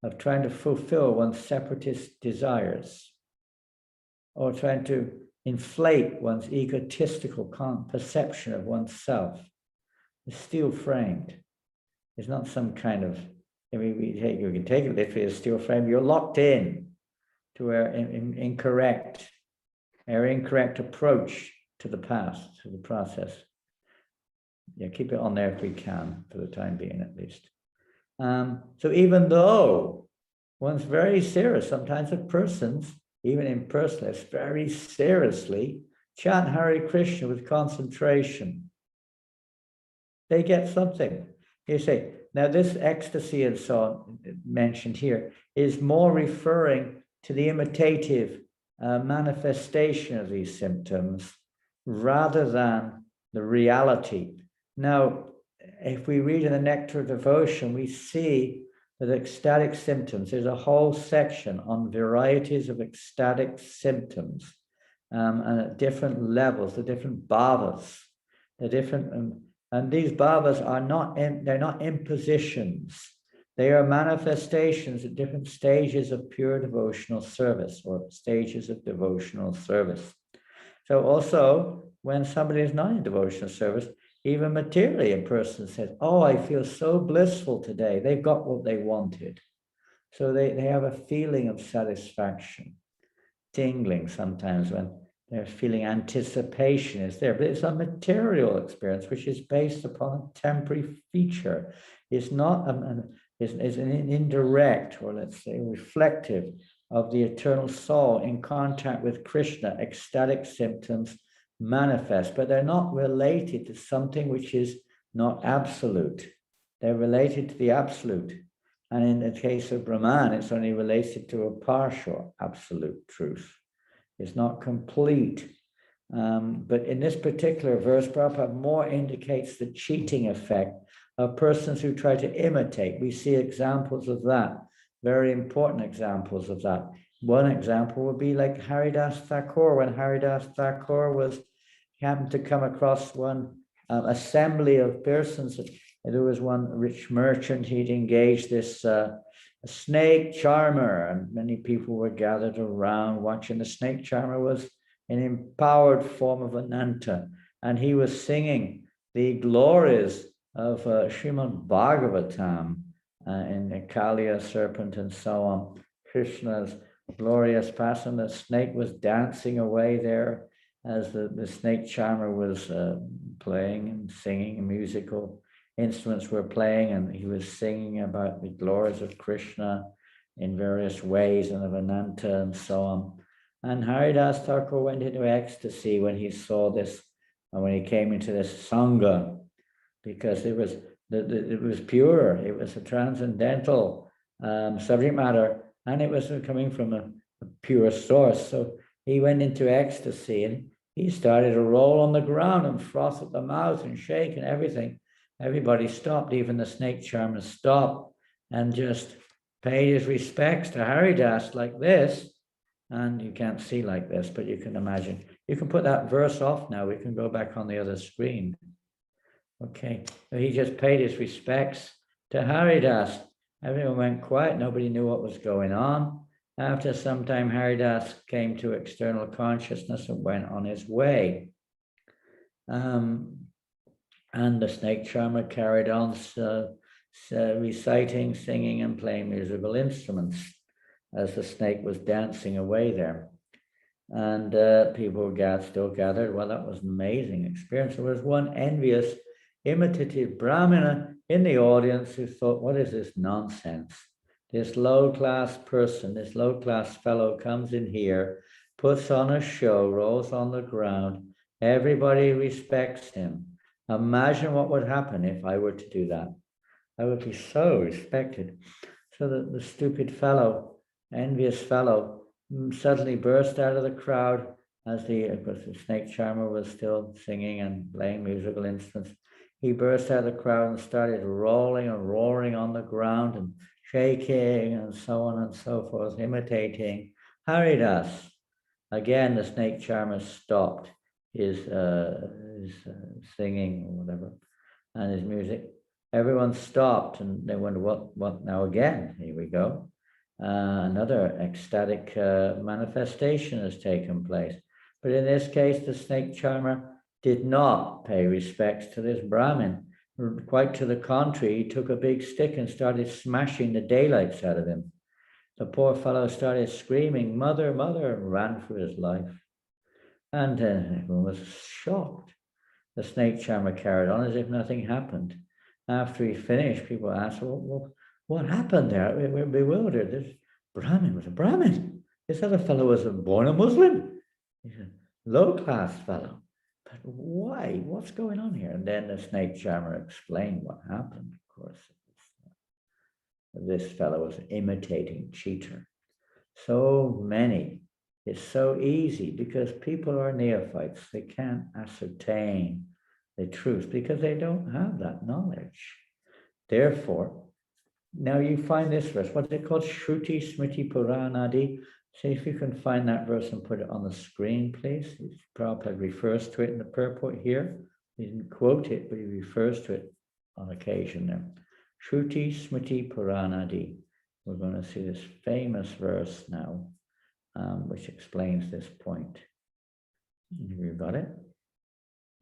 of trying to fulfill one's separatist desires, or trying to inflate one's egotistical perception of oneself. The steel framed is not some kind of, you can take it literally as steel frame. You're locked in to an incorrect approach to the past, to the process. Yeah, keep it on there if we can, for the time being at least. So even though one's very serious, sometimes the persons, even impersonalists, very seriously chant Hare Krishna with concentration, they get something. You say, now this ecstasy and so on mentioned here is more referring to the imitative manifestation of these symptoms rather than the reality. Now, if we read in the Nectar of Devotion, we see that ecstatic symptoms, there's a whole section on varieties of ecstatic symptoms and at different levels, the different bhavas, the different, and these bhavas are they're not impositions. They are manifestations at different stages of pure devotional service or stages of devotional service. So also, when somebody is not in devotional service, even materially, a person says, oh, I feel so blissful today. They've got what they wanted. So they have a feeling of satisfaction, tingling sometimes when they're feeling anticipation is there, but it's a material experience which is based upon a temporary feature. It's not is an indirect, or let's say reflective of the eternal soul in contact with Krishna. Ecstatic symptoms manifest, but they're not related to something which is not absolute. They're related to the absolute. And in the case of Brahman, it's only related to a partial absolute truth. It's not complete. But in this particular verse, Prabhupada more indicates the cheating effect of persons who try to imitate. We see examples of that, very important examples of that. One example would be like Haridas Thakur. When Haridas Thakur happened to come across one assembly of persons. There was one rich merchant, he'd engaged this snake charmer, and many people were gathered around watching. The snake charmer was an empowered form of Ananta, and he was singing the glories of Srimad Bhagavatam in the Kaliya serpent and so on, Krishna's glorious passion. The snake was dancing away there as the snake charmer was playing and singing. Musical instruments were playing, and he was singing about the glories of Krishna in various ways and of Ananta and so on. And Haridas Thakur went into ecstasy when he saw this, and when he came into this Sangha, because it was pure, it was a transcendental subject matter, and it was coming from a pure source. So he went into ecstasy, and he started to roll on the ground and froth at the mouth and shake and everything. Everybody stopped, even the snake charmer stopped and just paid his respects to Haridas like this. And you can't see like this, but you can imagine. You can put that verse off now. We can go back on the other screen. Okay, so he just paid his respects to Haridas. Everyone went quiet. Nobody knew what was going on. After some time, Haridas came to external consciousness and went on his way. And the snake charmer carried on reciting, singing, and playing musical instruments as the snake was dancing away there. And people still gathered. Well, that was an amazing experience. There was one envious, imitative Brahmana in the audience who thought, what is this nonsense? This low-class person, this low-class fellow comes in here, puts on a show, rolls on the ground. Everybody respects him. Imagine what would happen if I were to do that. I would be so respected. So that the stupid fellow, envious fellow, suddenly burst out of the crowd as of course, the snake charmer was still singing and playing musical instruments. He burst out of the crowd and started rolling and roaring on the ground and shaking and so on and so forth, imitating Haridas. Again, the snake charmer stopped his singing or whatever and his music. Everyone stopped and they wondered, what now again? Here we go. Another ecstatic manifestation has taken place. But in this case, the snake charmer did not pay respects to this Brahmin. Quite to the contrary, he took a big stick and started smashing the daylights out of him. The poor fellow started screaming, "Mother, mother," and ran for his life. And everyone was shocked. The snake charmer carried on as if nothing happened. After he finished, people asked, well, what happened there? We're bewildered. This Brahmin was a Brahmin. This other fellow was born a Muslim. He's a low-class fellow. But why? What's going on here? And then the snake charmer explained what happened. Of course, this fellow was imitating cheater. So many. It's so easy because people are neophytes. They can't ascertain the truth because they don't have that knowledge. Therefore, now you find this verse. What's it called? Shruti Smriti Puranadi. See if you can find that verse and put it on the screen, please. Prabhupada refers to it in the purport here. He didn't quote it, but he refers to it on occasion there. Shruti Smriti Puranadi. We're going to see this famous verse now, which explains this point. Have you got it?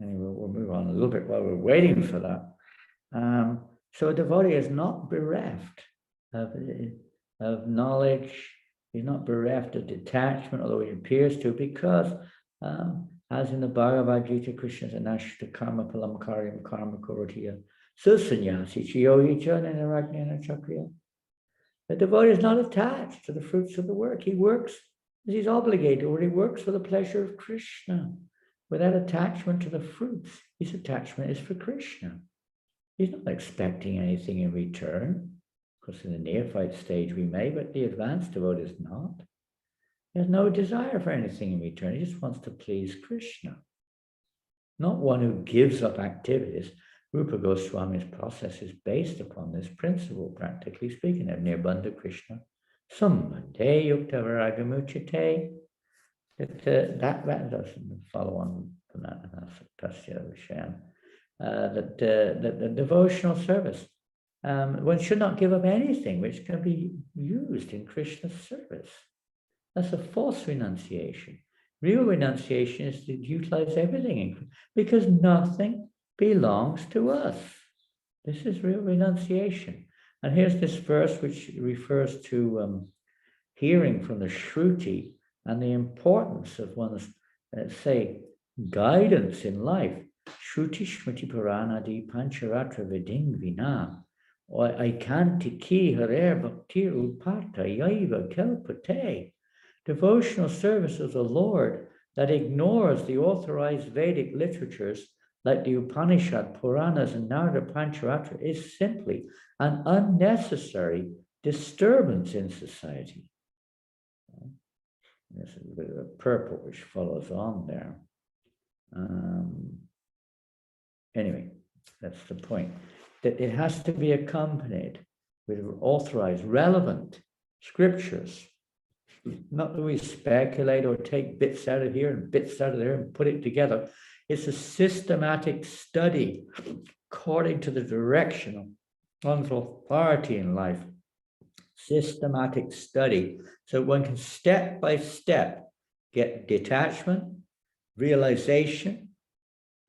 Anyway, we'll move on a little bit while we're waiting for that. So a devotee is not bereft of of knowledge. He's not bereft of detachment, although he appears to, because as in the Bhagavad Gita, Krishna says, Nashta karma palam karyam karma koratiya susanyasi chiyoyi chananaragnana chakriya. The devotee is not attached to the fruits of the work. He works as he's obligated, or he works for the pleasure of Krishna without attachment to the fruits. His attachment is for Krishna. He's not expecting anything in return. Of course, in the neophyte stage we may, but the advanced devotee is not. He has no desire for anything in return. He just wants to please Krishna. Not one who gives up activities. Rupa Goswami's process is based upon this principle, practically speaking, of Nirbandha Krishna. Sambandhe yukta varagamuchite. That doesn't follow on from that. That the devotional service. One should not give up anything which can be used in Krishna's service. That's a false renunciation. Real renunciation is to utilize everything, because nothing belongs to us. This is real renunciation. And here's this verse which refers to hearing from the Shruti and the importance of one's, say, guidance in life. Shruti Shruti Puranadi Pancharatra Viding Vina. Aikantiki Harer Bhakti Upata Yaiva Kelpate. Devotional service of the Lord that ignores the authorized Vedic literatures like the Upanishad, Puranas, and Narada Pancharatra is simply an unnecessary disturbance in society. There's a bit of a purple which follows on there. Anyway, that's the point. That it has to be accompanied with authorized, relevant scriptures. Not that we speculate or take bits out of here and bits out of there and put it together. It's a systematic study according to the direction of one's authority in life. Systematic study, so one can step by step get detachment, realization,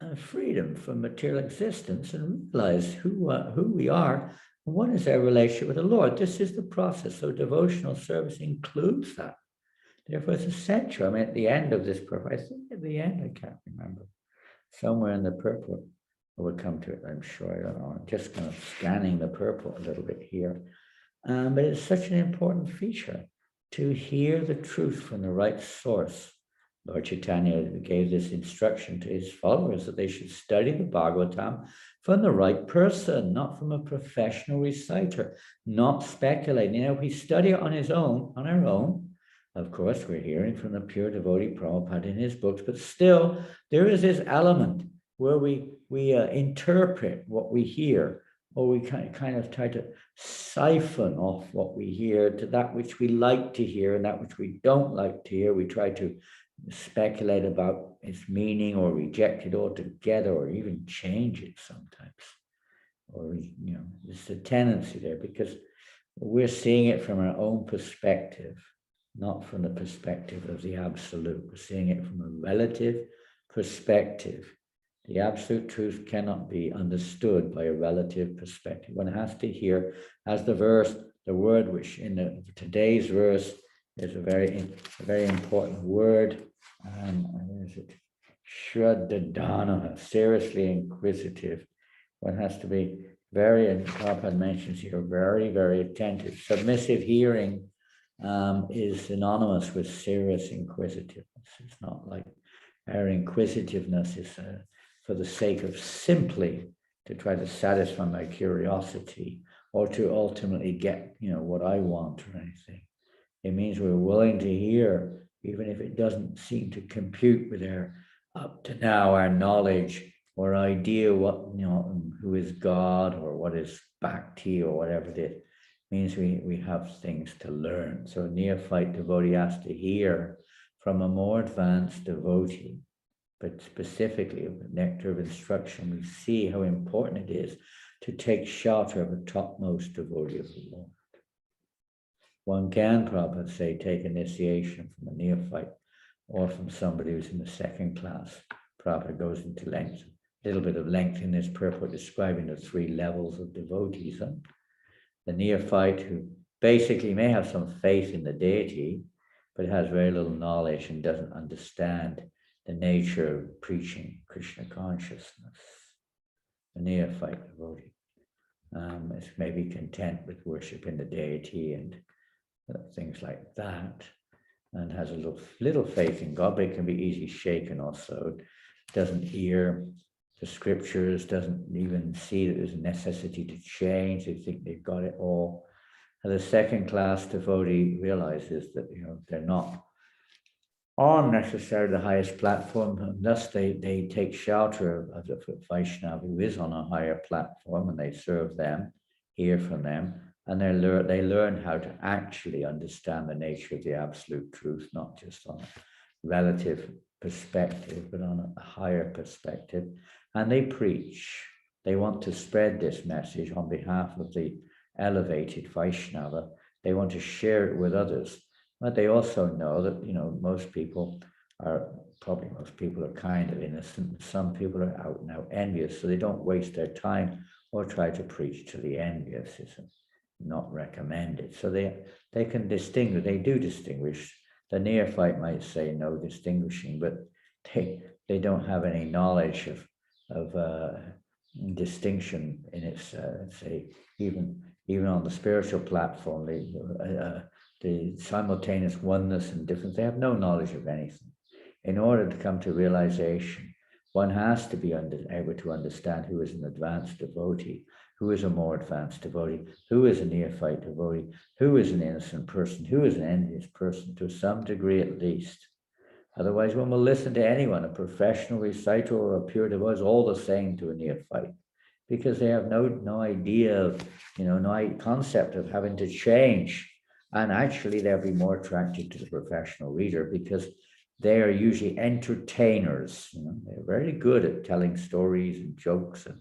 and freedom from material existence, and realize who we are and what is our relationship with the Lord. This is the process. So devotional service includes that. Therefore, it's essential. I mean, at the end of this purport, I think at the end, I can't remember, somewhere in the purport, I would come to it, I'm sure. I don't know. I'm just kind of scanning the purport a little bit here. But it's such an important feature to hear the truth from the right source. Lord Chaitanya gave this instruction to his followers that they should study the Bhagavatam from the right person, not from a professional reciter, not speculating. If we study it on our own, of course, we're hearing from the pure devotee Prabhupada in his books, but still there is this element where we interpret what we hear, or we kind of try to siphon off what we hear to that which we like to hear and that which we don't like to hear. We try to speculate about its meaning or reject it altogether or even change it sometimes. Or, it's a tendency there because we're seeing it from our own perspective, not from the perspective of the absolute. We're seeing it from a relative perspective. The absolute truth cannot be understood by a relative perspective. One has to hear, as the word which in today's verse is a very important word. Where is it? Shraddhadana, seriously inquisitive. One has to be very, and Prabhupada mentions here, very, very attentive. Submissive hearing is synonymous with serious inquisitiveness. It's not like our inquisitiveness is for the sake of simply to try to satisfy my curiosity or to ultimately get, what I want or anything. It means we're willing to hear, even if it doesn't seem to compute with up to now, our knowledge or idea what, who is God or what is bhakti or whatever it is. It means we have things to learn. So a neophyte devotee has to hear from a more advanced devotee. But specifically of the nectar of instruction, we see how important it is to take shelter of a topmost devotee of the Lord. One can, Prabhupada say, take initiation from a neophyte or from somebody who's in the second class. Prabhupada goes into length, a little bit of length in this purport, describing the 3 levels of devotees. The neophyte who basically may have some faith in the deity, but has very little knowledge and doesn't understand the nature of preaching Krishna consciousness. A neophyte devotee is maybe content with worshiping the deity and things like that, and has a little faith in God, but it can be easily shaken also. Doesn't hear the scriptures, doesn't even see that there's a necessity to change. They think they've got it all. And the second class devotee realizes that they're not on necessarily the highest platform, and thus they take shelter of the Vaishnava who is on a higher platform, and they serve them, hear from them, and they learn how to actually understand the nature of the absolute truth, not just on a relative perspective, but on a higher perspective. And they preach. They want to spread this message on behalf of the elevated Vaishnava. They want to share it with others. But they also know that, most people are kind of innocent. Some people are out and out envious, so they don't waste their time or try to preach to the envious. It's not recommended. So they can distinguish, they do distinguish. The neophyte might say no distinguishing, but they don't have any knowledge of distinction in its, say, even on the spiritual platform, the simultaneous oneness and difference, they have no knowledge of anything. In order to come to realization, one has to be able to understand who is an advanced devotee, who is a more advanced devotee, who is a neophyte devotee, who is an innocent person, who is an envious person, to some degree at least. Otherwise, one will listen to anyone, a professional reciter or a pure devotee, is all the same to a neophyte, because they have no idea of, no concept of having to change. And actually, they'll be more attracted to the professional reader because they are usually entertainers. They're very good at telling stories and jokes and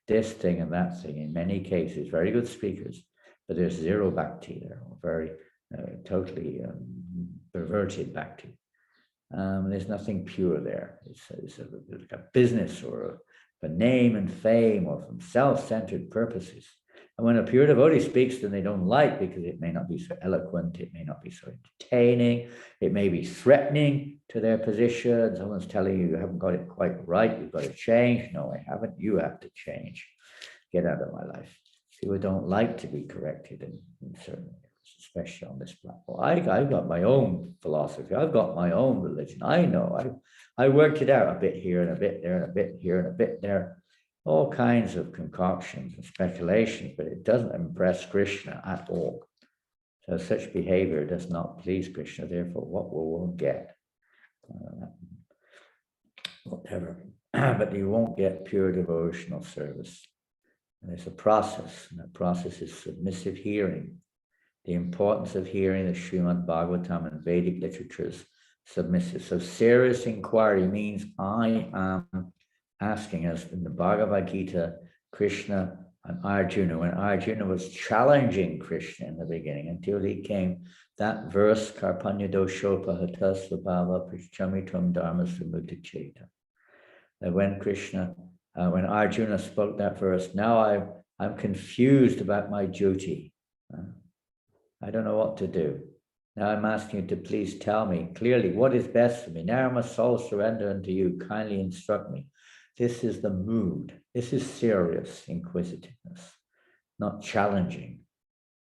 this thing and that thing. In many cases, very good speakers, but there's zero bhakti there, very totally perverted bhakti. There's nothing pure there. It's like a business or a name and fame or from self-centered purposes. And when a pure devotee speaks, then they don't like, because it may not be so eloquent, it may not be so entertaining, it may be threatening to their position. Someone's telling you haven't got it quite right, you've got to change. No, I haven't. You have to change. Get out of my life. People don't like to be corrected in certain areas, especially on this platform. I've got my own philosophy. I've got my own religion. I know. I worked it out a bit here and a bit there and a bit here and a bit there. All kinds of concoctions and speculations, but it doesn't impress Krishna at all. So such behavior does not please Krishna. Therefore, what will one get? Whatever. But you won't get pure devotional service. And there's a process, and that process is submissive hearing. The importance of hearing the Srimad Bhagavatam and Vedic literatures submissive. So serious inquiry means I am asking, us in the Bhagavad Gita, Krishna and Arjuna, when Arjuna was challenging Krishna in the beginning until he came, that verse, Karpanya doshopa hata svabhava prichamitam dharma samudacheta. That when Arjuna spoke that verse, now I'm confused about my duty. I don't know what to do. Now I'm asking you to please tell me clearly what is best for me. Now I must soul surrender unto you. Kindly instruct me. This is the mood. This is serious inquisitiveness, not challenging,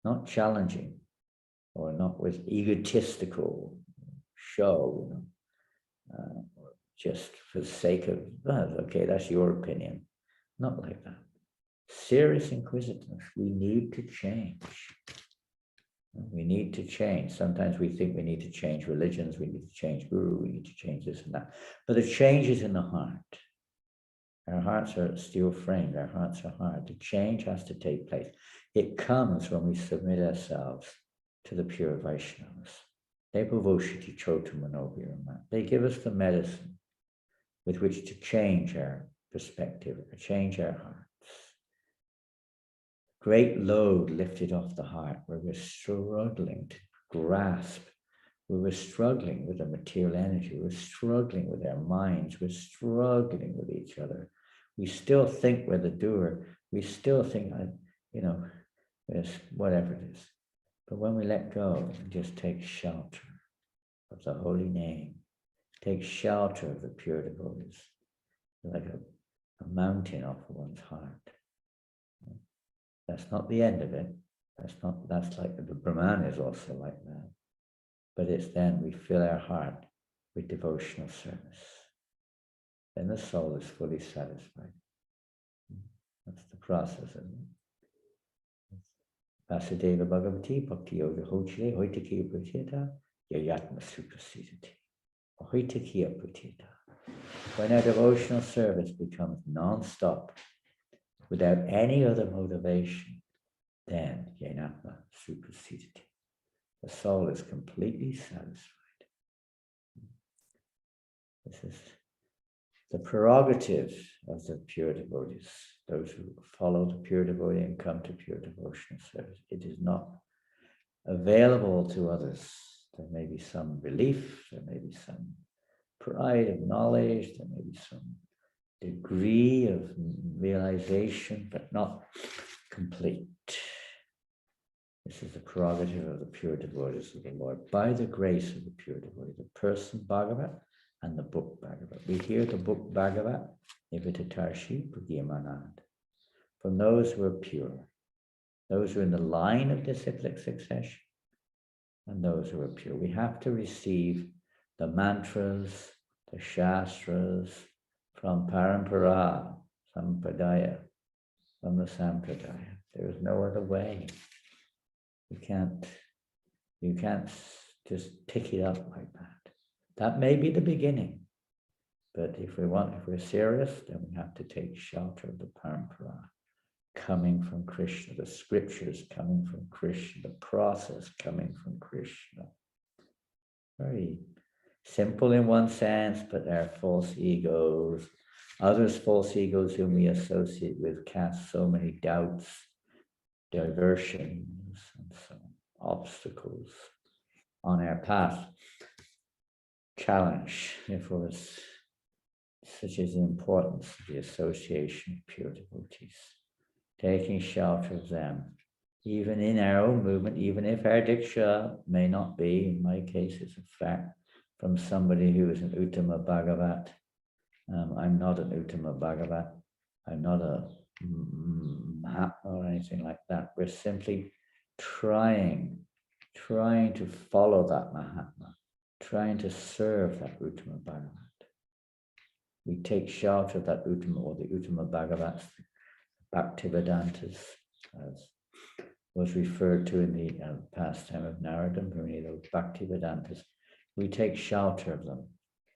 or not with egotistical show, just for the sake of, okay, that's your opinion. Not like that. Serious inquisitiveness. We need to change. We need to change. Sometimes we think we need to change religions, we need to change guru, we need to change this and that. But the change is in the heart. Our hearts are steel framed, our hearts are hard. The change has to take place. It comes when we submit ourselves to the pure Vaishnavas. They give us the medicine with which to change our perspective, change our hearts. Great load lifted off the heart where we're struggling to grasp, where we're struggling with the material energy, we're struggling with our minds, we're struggling with each other. We still think we're the doer. We still think, whatever it is. But when we let go and just take shelter of the holy name, take shelter of the pure devotees, like a mountain off of one's heart. That's not the end of it. That's like the Brahman is also like that. But it's then we fill our heart with devotional service. Then the soul is fully satisfied. That's the process, isn't it? Vasudeva Bhagavati Bhakti Yoga Hochile Hoitakiya Pratita Yayatma Suprasidati. Hoitakiya Pratita. When our devotional service becomes non-stop, without any other motivation, then Yanatma Suprasidati. The soul is completely satisfied. This is the prerogative of the pure devotees, those who follow the pure devotee and come to pure devotional service. It is not available to others. There may be some relief, there may be some pride of knowledge, there may be some degree of realization, but not complete. This is the prerogative of the pure devotees of the Lord, by the grace of the pure devotee, the person Bhagavat and the book Bhagavat. We hear the book Bhagavat, Nivitatarshi Pugyamanad, from those who are pure, those who are in the line of disciplic succession, and those who are pure. We have to receive the mantras, the shastras from Parampara, Sampradaya, from the Sampradaya. There is no other way. You can't just pick it up like that. That may be the beginning, but if we're serious, then we have to take shelter of the Parampara, coming from Krishna, the scriptures coming from Krishna, the process coming from Krishna. Very simple in one sense, but our false egos, others' false egos whom we associate with, cast so many doubts, diversions, and so on, obstacles on our path. Challenge, therefore, such is the importance of the association of pure devotees, taking shelter of them, even in our own movement, even if our diksha may not be, in my case, it's a fact, from somebody who is an Uttama Bhagavat. I'm not an Uttama Bhagavat. I'm not a Mahatma or anything like that. We're simply trying to follow that Mahatma, trying to serve that Uttama Bhagavat. We take shelter of that Uttama or the Uttama Bhagavats, Bhaktivedantas, as was referred to in the pastime of Narada, many those Bhaktivedantas. We take shelter of them.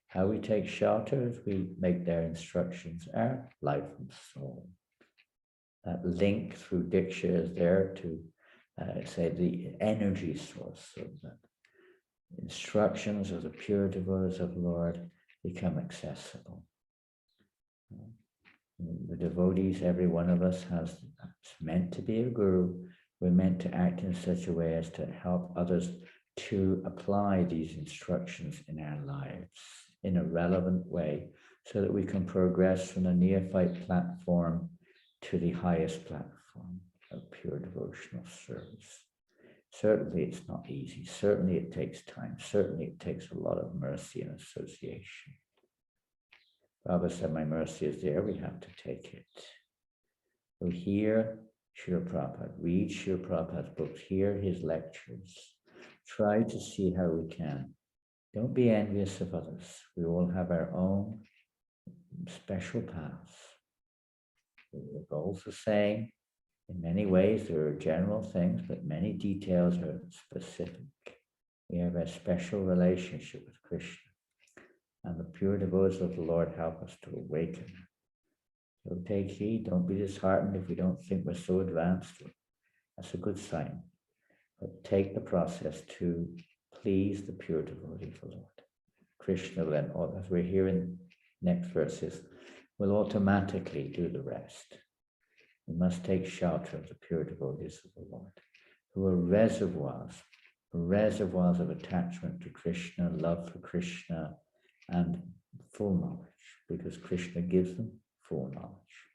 How we take shelter is we make their instructions our life and soul. That link through Diksha is there to say the energy source of that. Instructions of the pure devotees of the Lord become accessible. The devotees, every one of us it's meant to be a guru. We're meant to act in such a way as to help others to apply these instructions in our lives in a relevant way so that we can progress from the neophyte platform to the highest platform of pure devotional service. Certainly it's not easy. Certainly it takes time. Certainly it takes a lot of mercy and association. Baba said, my mercy is there. We have to take it. So hear Srila Prabhupada, read Srila Prabhupada's books, hear his lectures. Try to see how we can. Don't be envious of others. We all have our own special paths. The goal's the same. In many ways, there are general things, but many details are specific. We have a special relationship with Krishna. And the pure devotees of the Lord help us to awaken. So take heed, don't be disheartened if we don't think we're so advanced. That's a good sign. But take the process to please the pure devotee of the Lord. Krishna then, as we're hearing next verses, will automatically do the rest. We must take shelter of the pure devotees of the Lord, who are reservoirs of attachment to Krishna, love for Krishna, and full knowledge, because Krishna gives them full knowledge.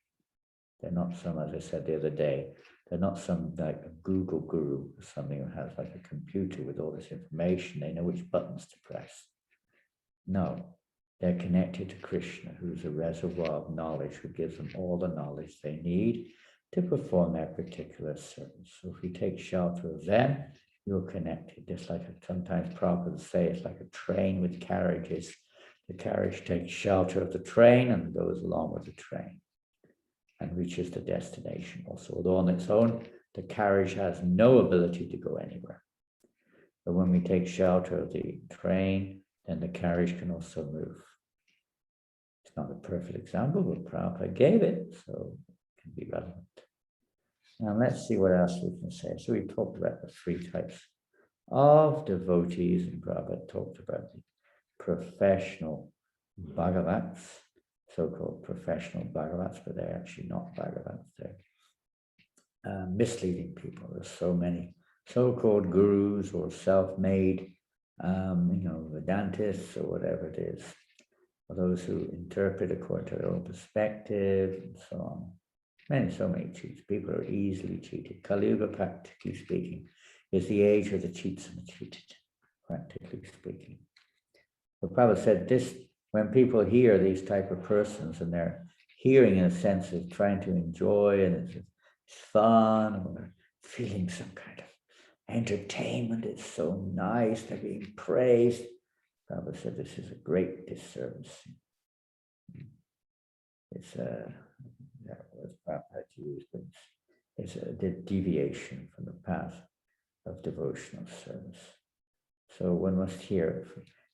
They're not some, as I said the other day, They're not some like a Google guru or something who has like a computer with all this information. They know which buttons to press. No, they're connected to Krishna, who's a reservoir of knowledge, who gives them all the knowledge they need to perform their particular service. So if you take shelter of them, you're connected. Just like sometimes Prabhupada say, it's like a train with carriages. The carriage takes shelter of the train and goes along with the train and reaches the destination also. Although on its own, the carriage has no ability to go anywhere. But when we take shelter of the train, then the carriage can also move. It's not a perfect example, but Prabhupada gave it, so it can be relevant. Now let's see what else we can say. So we talked about the 3 types of devotees, and Prabhupada talked about the professional Bhagavats, so-called professional Bhagavats, but they're actually not Bhagavats. They're misleading people. There's so many so-called gurus or self-made, Vedantists or whatever it is, or those who interpret according to their own perspective and so on. So many cheats. People are easily cheated. Kali Yuga, practically speaking, is the age of the cheats and the cheated, practically speaking. But Prabhupada said this, when people hear these type of persons and they're hearing in a sense of trying to enjoy and it's fun, or they're feeling some kind of entertainment, it's so nice, they're being praised. Prabhupada said this is a great disservice. It's that was Prabhupada used, but it's a deviation from the path of devotional service. So one must hear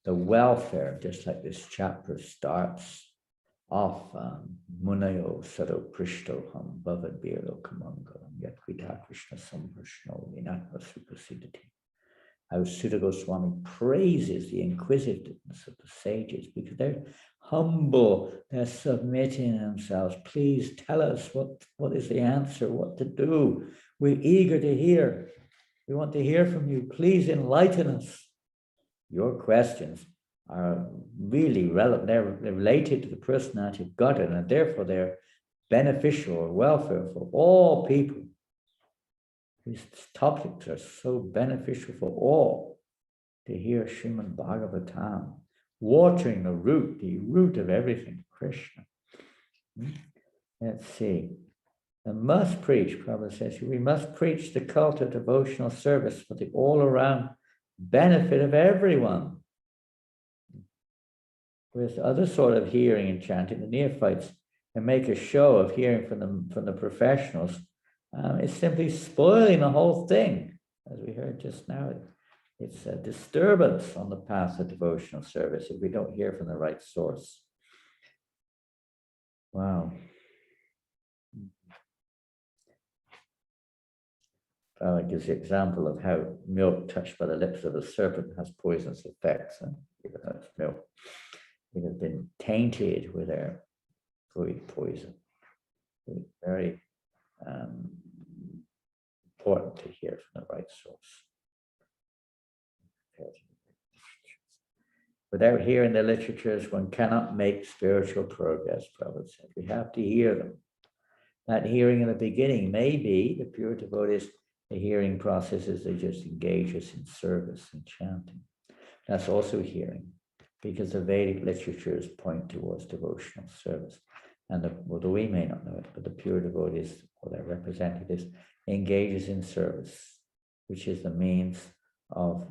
the welfare, just like this chapter starts off, Munayo Sado Prishto Ham Bhavad Biro Kamangalam Yatvita Krishna Samprashno Vinatma Suprasidati. How Sutta Goswami praises the inquisitiveness of the sages because they're humble, they're submitting themselves. Please tell us what is the answer, what to do. We're eager to hear. We want to hear from you. Please enlighten us. Your questions are really relevant. They're related to the personality of Godhead, and therefore they're beneficial or welfare for all people. These topics are so beneficial for all to hear Srimad Bhagavatam, watering the root of everything, Krishna. Let's see. And must preach, Prabhupada says, we must preach the cult of devotional service for the all-around benefit of everyone. With other sort of hearing and chanting, the neophytes and make a show of hearing from the professionals. It's simply spoiling the whole thing, as we heard just now. It's a disturbance on the path of devotional service if we don't hear from the right source. Wow. It gives the example of how milk touched by the lips of a serpent has poisonous effects, and even though it's milk, it has been tainted with their food poison. It's very important to hear from the right source. Without hearing the literatures, one cannot make spiritual progress, Prabhupada said. We have to hear them. That hearing in the beginning may be the pure devotees, the hearing processes, they just engage us in service and chanting. That's also hearing, because the Vedic literatures point towards devotional service. And although we may not know it, but the pure devotees or their representatives engages in service, which is the means of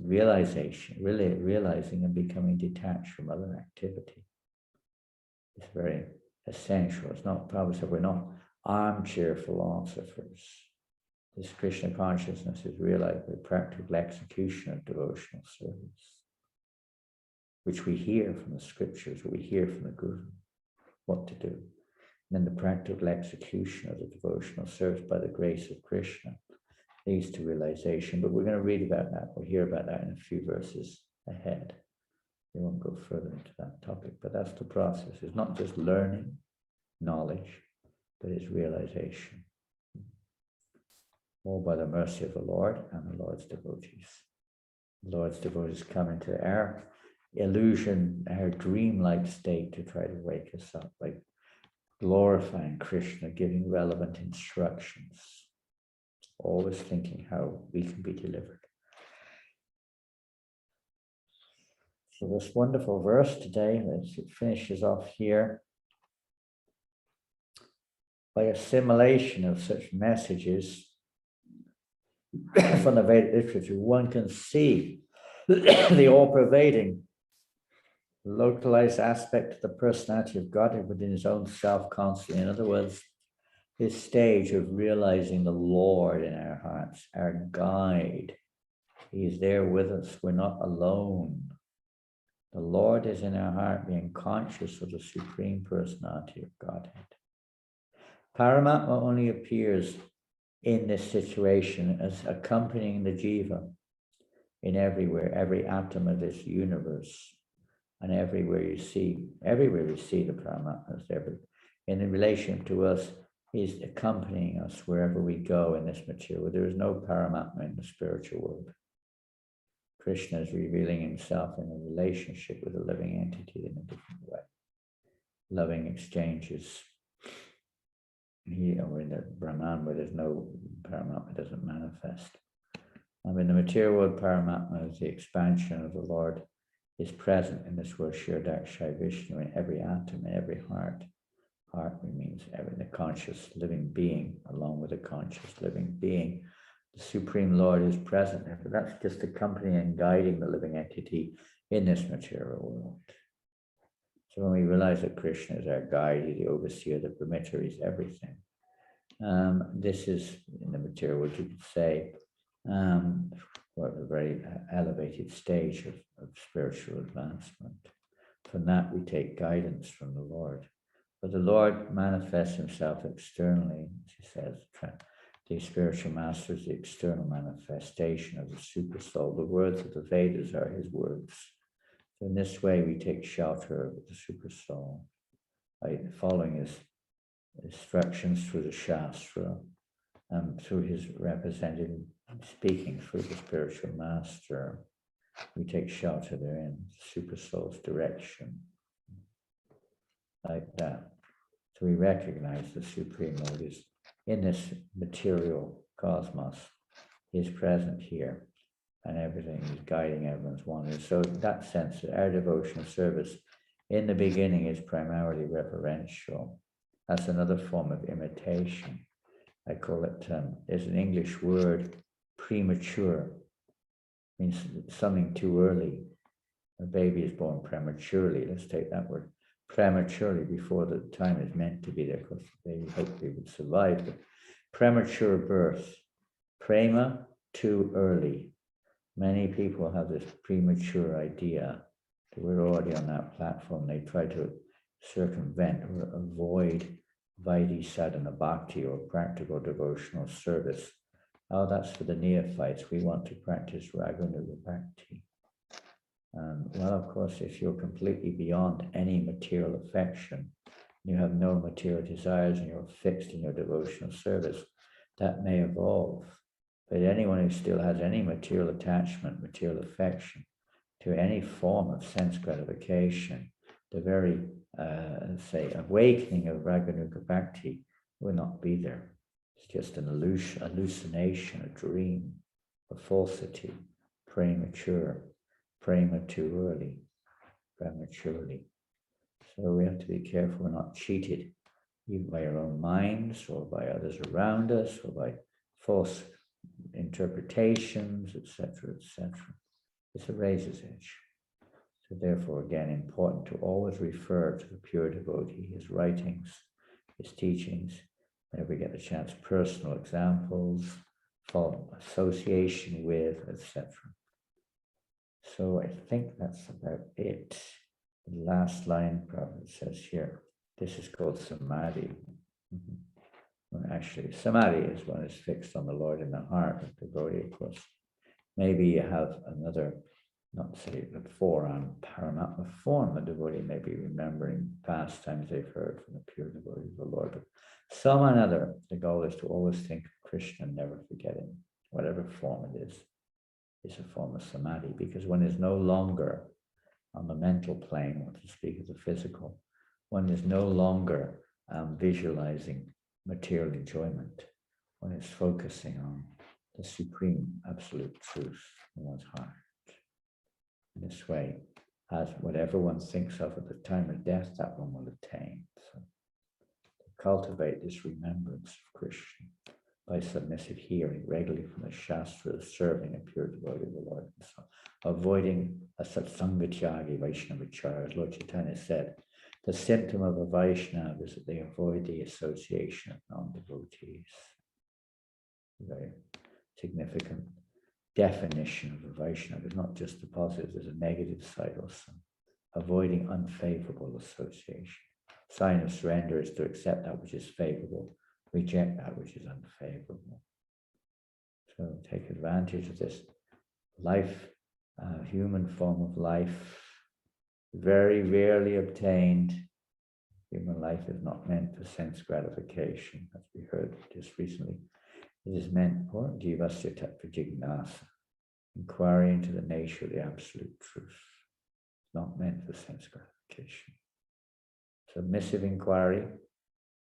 realization, really realizing and becoming detached from other activity. It's very essential. It's not, Prabhupada said, we're not armchair philosophers. This Krishna consciousness is realized by practical execution of devotional service, which we hear from the scriptures, we hear from the Guru, what to do. And then the practical execution of the devotional service by the grace of Krishna leads to realization. But we're going to read about that. We'll hear about that in a few verses ahead. We won't go further into that topic, but that's the process. It's not just learning knowledge, but it's realization. All by the mercy of the Lord and the Lord's devotees. The Lord's devotees come into our illusion, our dreamlike state to try to wake us up, like glorifying Krishna, giving relevant instructions, always thinking how we can be delivered. So this wonderful verse today, it finishes off here. By assimilation of such messages from the Vedic literature, one can see the all-pervading, localized aspect of the personality of God within his own self constantly. In other words, this stage of realizing the Lord in our hearts, our guide. He is there with us. We're not alone. The Lord is in our heart, being conscious of the supreme personality of Godhead. Paramatma only appears in this situation as accompanying the jiva in every atom of this universe. And everywhere we see the Paramatma, in relation to us, is accompanying us wherever we go in this material. There is no Paramatma in the spiritual world. Krishna is revealing himself in a relationship with a living entity in a different way. Loving exchanges. Or in the Brahman, where there's no Paramatma, doesn't manifest. And in the material world, Paramatma is the expansion of the Lord, is present in this word Shirdakshay Vishnu in every atom, in every heart. Heart means the conscious living being, along with the conscious living being. The Supreme Lord is present there, but that's just accompanying and guiding the living entity in this material world. So when we realize that Krishna is our guide, he's the overseer, the permitter, he's everything. This is, in the material world, you could say, we're at a very elevated stage of spiritual advancement. From that, we take guidance from the Lord. But the Lord manifests himself externally, she says. The spiritual master is the external manifestation of the super soul. The words of the Vedas are his words. So in this way, we take shelter of the super soul by following his instructions through the Shastra, through his representative speaking through the spiritual master. We take shelter therein, super soul's direction, like that. So we recognize the Supreme Lord is in this material cosmos. He is present here, and everything is guiding everyone's wandering. So in that sense, our devotional service in the beginning is primarily reverential. That's another form of imitation. I call it, there's an English word, premature. Means something too early. A baby is born prematurely. Let's take that word. Prematurely, before the time is meant to be there, because the baby hopefully would survive. But premature birth. Prema, too early. Many people have this premature idea that we're already on that platform. They try to circumvent or avoid Vaidhi sadhana bhakti or practical devotional service. Oh, that's for the neophytes. We want to practice raganuga bhakti. Well, of course, if you're completely beyond any material affection, you have no material desires and you're fixed in your devotional service, that may evolve. But anyone who still has any material attachment, material affection to any form of sense gratification, the very, awakening of Raganuga Bhakti will not be there. It's just an hallucination, a dream, a falsity, premature, prema too early, prematurely. So we have to be careful we're not cheated even by our own minds or by others around us or by false interpretations, etc., etc. It's a razor's edge. So therefore, again, important to always refer to the pure devotee, his writings, his teachings, whenever we get the chance, personal examples, association with, etc. So I think that's about it. The last line, Prabhupada says here, this is called samadhi. Well, actually, samadhi is one is fixed on the Lord in the heart of the devotee, of course. Maybe you have another, not say the forearm, Paramatma form, the devotee may be remembering past times they've heard from the pure devotee of the Lord. But some another, the goal is to always think of Krishna and never forget him, whatever form it is. Is a form of samadhi, because one is no longer on the mental plane, to speak of the physical, one is no longer visualizing material enjoyment, when it's focusing on the supreme absolute truth in one's heart. In this way, as whatever one thinks of at the time of death, that one will attain. So to cultivate this remembrance of Krishna by submissive hearing regularly from the Shastras, serving a pure devotee of the Lord, and so avoiding a satsangatyagi Vaishnavachara, as Lord Chaitanya said. The symptom of a Vaishnava is that they avoid the association of non-devotees. Very significant definition of a Vaishnava is not just the positive, there's a negative side also. Avoiding unfavorable association. Sign of surrender is to accept that which is favorable, reject that which is unfavorable. So take advantage of this life, human form of life, very rarely obtained. Human life is not meant for sense gratification, as we heard just recently. It is meant for jivasya tattva jignasa, inquiry into the nature of the absolute truth. Not meant for sense gratification. Submissive inquiry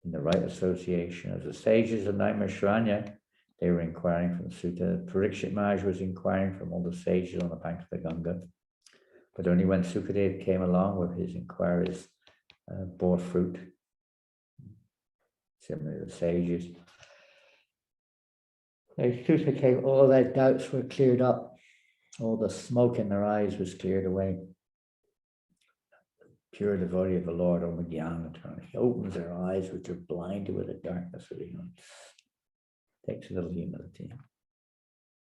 in the right association. As the sages of Naimisharanya, they were inquiring from the sutta. Parikshit Maharaj was inquiring from all the sages on the bank of the Ganga. But only when Sukadev came along with his inquiries bore fruit. Similarly, the sages. As Sutta came, all their doubts were cleared up. All the smoke in their eyes was cleared away. Pure devotee of the Lord, Om Jnana, he opens their eyes, which are blinded with the darkness of ignorance. Takes a little humility.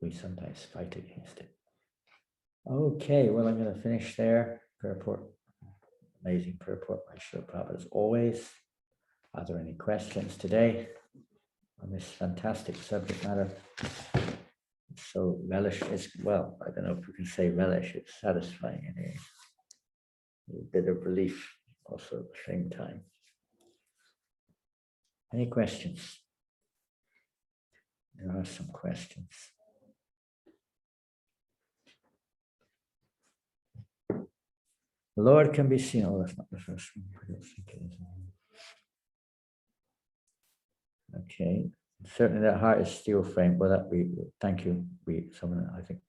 We sometimes fight against it. Okay, well, I'm going to finish there. Purport, amazing purport by Srila Prabhupada as always. Are there any questions today on this fantastic subject matter? It's so relish, well, I don't know if we can say relish, it's satisfying in a bit of relief also at the same time. Any questions? There are some questions. The Lord can be seen. Oh, that's not the first one. I don't think it is. Okay. Certainly that heart is steel framed. Well, that we thank you. Someone, I think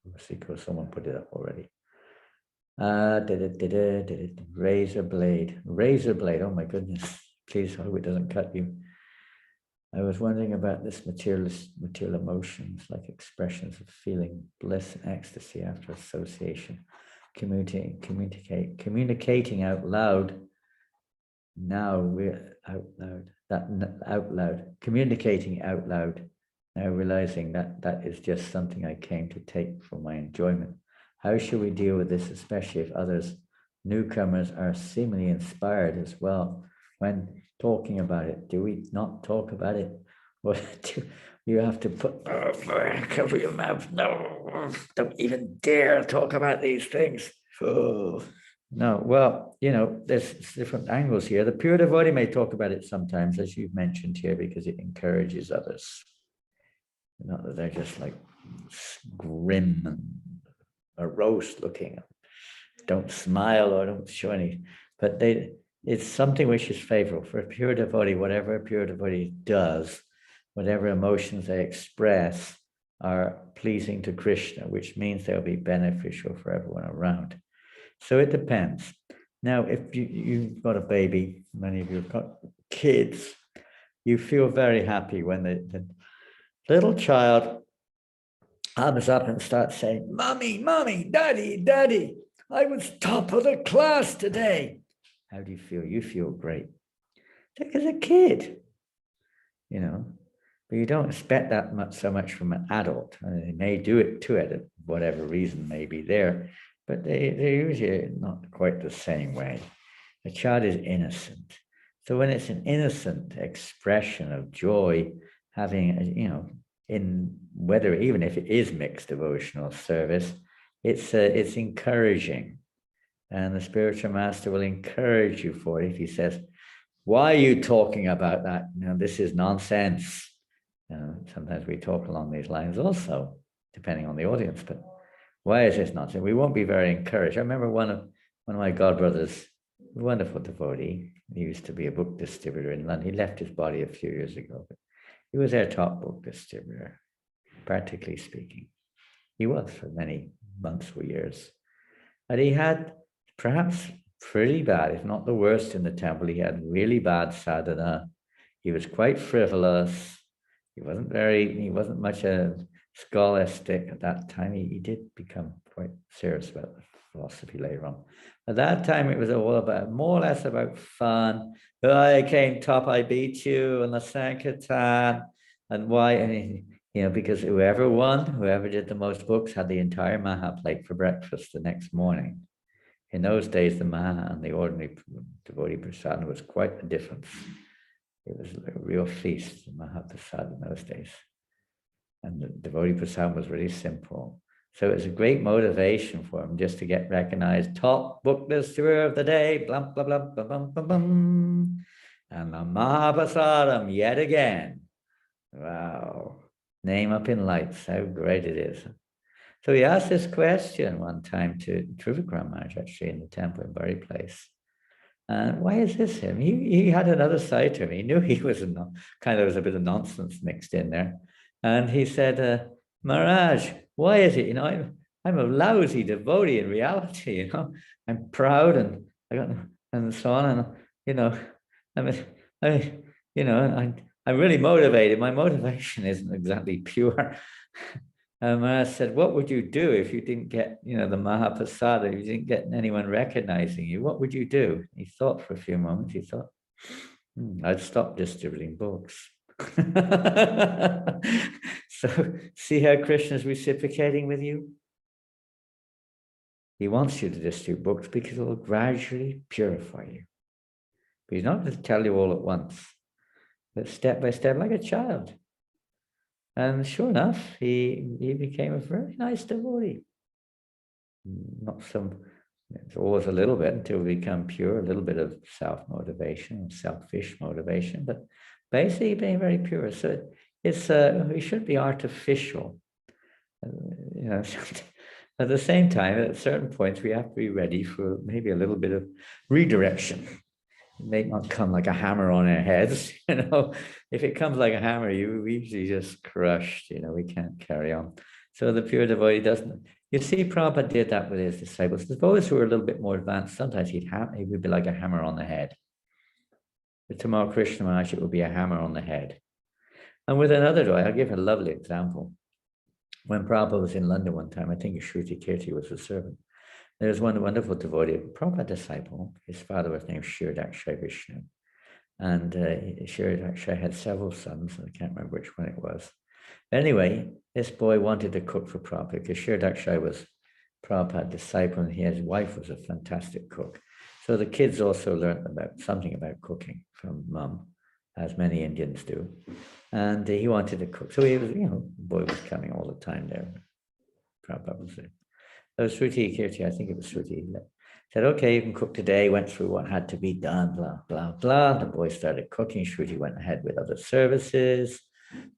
someone put it up already. Razor blade. Razor blade. Oh my goodness. Please hope it doesn't cut you. I was wondering about this material emotions, like expressions of feeling bliss and ecstasy after association. Communicating out loud. Now we're out loud. Communicating out loud. Now realizing that is just something I came to take for my enjoyment. How should we deal with this, especially if others, newcomers, are seemingly inspired as well when talking about it? Do we not talk about it? Or do you have to cover your mouth? No, don't even dare talk about these things. Oh. No, well, there's different angles here. The pure devotee may talk about it sometimes, as you've mentioned here, because it encourages others. Not that they're just like grim and morose looking, don't smile or don't show any, but it's something which is favorable for a pure devotee. Whatever a pure devotee does, whatever emotions they express are pleasing to Krishna, which means they'll be beneficial for everyone around. So it depends. Now, if you've got a baby, many of you have got kids, you feel very happy when the little child arms up and starts saying, "Mommy, mommy, daddy, daddy, I was top of the class today." How do you feel? You feel great. Because a kid, but you don't expect that so much from an adult. And they may do it to it, whatever reason may be there, but they're usually not quite the same way. A child is innocent. So when it's an innocent expression of joy, having, in whether, even if it is mixed devotional service, it's encouraging. And the spiritual master will encourage you for it if he says, "Why are you talking about that? This is nonsense." Sometimes we talk along these lines also, depending on the audience, but why is this nonsense? We won't be very encouraged. I remember one of my godbrothers wonderful devotee. He used to be a book distributor in London. He left his body a few years ago, but he was our top book distributor, practically speaking. He was for many months or years. And he had perhaps pretty bad, if not the worst in the temple. He had really bad sadhana. He was quite frivolous. He wasn't much a scholastic at that time. He did become quite serious about philosophy later on. At that time, it was all about, more or less about fun. I came top, I beat you, and the Sankirtan, and why, because whoever did the most books had the entire Maha plate for breakfast the next morning. In those days, the Maha and the ordinary devotee prasadam was quite a difference. It was a real feast, the Maha Prasad in those days. And the devotee prasad was really simple. So it was a great motivation for him just to get recognized, top book distributor of the day, blum, blah, blah, blah, blah, blah, blah, and the Mahaprasadam yet again. Wow. Name up in lights, how great it is. So he asked this question one time to Trivikram Maharaj, actually, in the temple in Bury Place. And why is this him? He had another side to him. He knew he was there was a bit of nonsense mixed in there. And he said, Maharaj, why is it? I'm a lousy devotee in reality. I'm proud and so on. And I'm really motivated. My motivation isn't exactly pure. I said, what would you do if you didn't get, the Mahaprasada, if you didn't get anyone recognizing you? What would you do? He thought for a few moments. He thought, I'd stop distributing books. So see how Krishna is reciprocating with you? He wants you to distribute books because it will gradually purify you. But he's not going to tell you all at once, but step by step, like a child. And sure enough, he became a very nice devotee. It's always a little bit until we become pure, a little bit of self-motivation, selfish motivation, but basically being very pure. So we shouldn't be artificial. At the same time, at certain points, we have to be ready for maybe a little bit of redirection. It may not come like a hammer on our heads, If it comes like a hammer, we usually just crushed, we can't carry on. So the pure devotee doesn't. You see, Prabhupada did that with his disciples. Those who were a little bit more advanced, sometimes he would be like a hammer on the head. With Tamal Krishna Maharaj, it would be a hammer on the head. And with another devotee, I'll give a lovely example. When Prabhupada was in London one time, I think Shruti Kirti was a servant. There was one wonderful devotee, a Prabhupada disciple. His father was named Shirdakshay Vishnu. And Shirdakshay had several sons, and I can't remember which one it was. Anyway, this boy wanted to cook for Prabhupada because Shirdakshay was Prabhupada's disciple, and his wife was a fantastic cook. So the kids also learned something about cooking from mum, as many Indians do. And he wanted to cook. So he was, the boy was coming all the time there. Prabhupada was there. So Shruti Kirti, I think it was Shruti, said, okay, you can cook today, went through what had to be done, blah, blah, blah. The boy started cooking. Shruti went ahead with other services.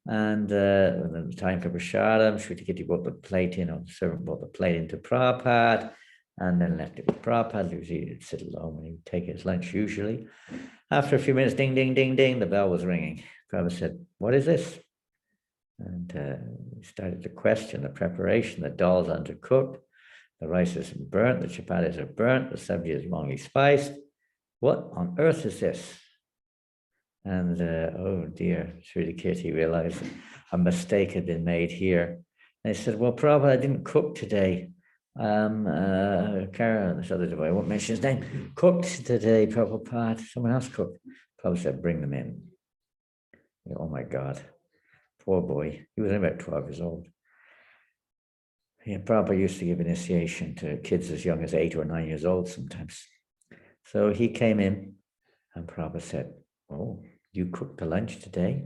And when it was time for prasadam, Shruti Kirti brought the plate in, or the servant brought the plate into Prabhupada, and then left it with Prabhupada. Usually he'd sit alone when he would take his lunch usually. After a few minutes, ding, ding, ding, ding, the bell was ringing. Prabhupada said, what is this? And he started to question the preparation. The dal's undercooked. The rice is burnt, the chapatis are burnt, the sabji is wrongly spiced. What on earth is this? And oh dear, Sri Kirti realized a mistake had been made here. And he said, well, Prabhupada, I didn't cook today. Karen, this other devotee, I won't mention his name, cooked today, Prabhupada. Someone else cooked. Prabhupada said, bring them in. Oh my God, poor boy. He was only about 12 years old. Yeah, Prabhupada used to give initiation to kids as young as 8 or 9 years old sometimes. So he came in and Prabhupada said, oh, you cooked the lunch today?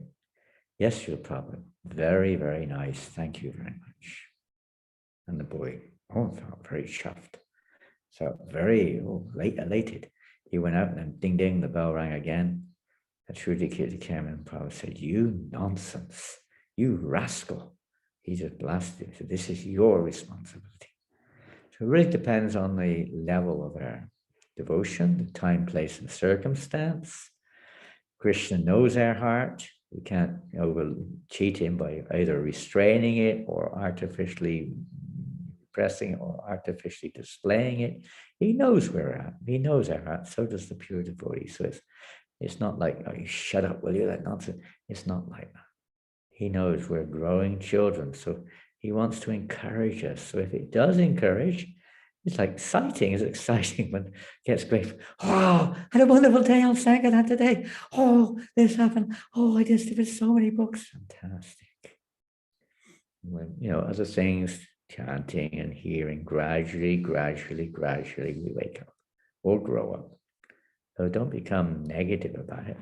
Yes, Srila Prabhupada. Very, very nice. Thank you very much. And the boy, felt very chuffed. So very elated. He went out and then ding, ding, the bell rang again. And Shruti Kirti came in and Prabhupada said, you nonsense, you rascal. He just blasted him. So this is your responsibility. So it really depends on the level of our devotion, the time, place, and circumstance. Krishna knows our heart. We can't cheat him by either restraining it or artificially pressing it or artificially displaying it. He knows where we're at. He knows our heart. So does the pure devotee. So it's not like, oh, you shut up, will you? That nonsense. It's not like that. He knows we're growing children. So he wants to encourage us. So if it does encourage, it's like exciting. It's exciting when it gets great. Oh, I had a wonderful day on Sankirtan today. Oh, this happened. Oh, I just did so many books. Fantastic. When, other things, chanting and hearing, gradually, we wake up or grow up. So don't become negative about it,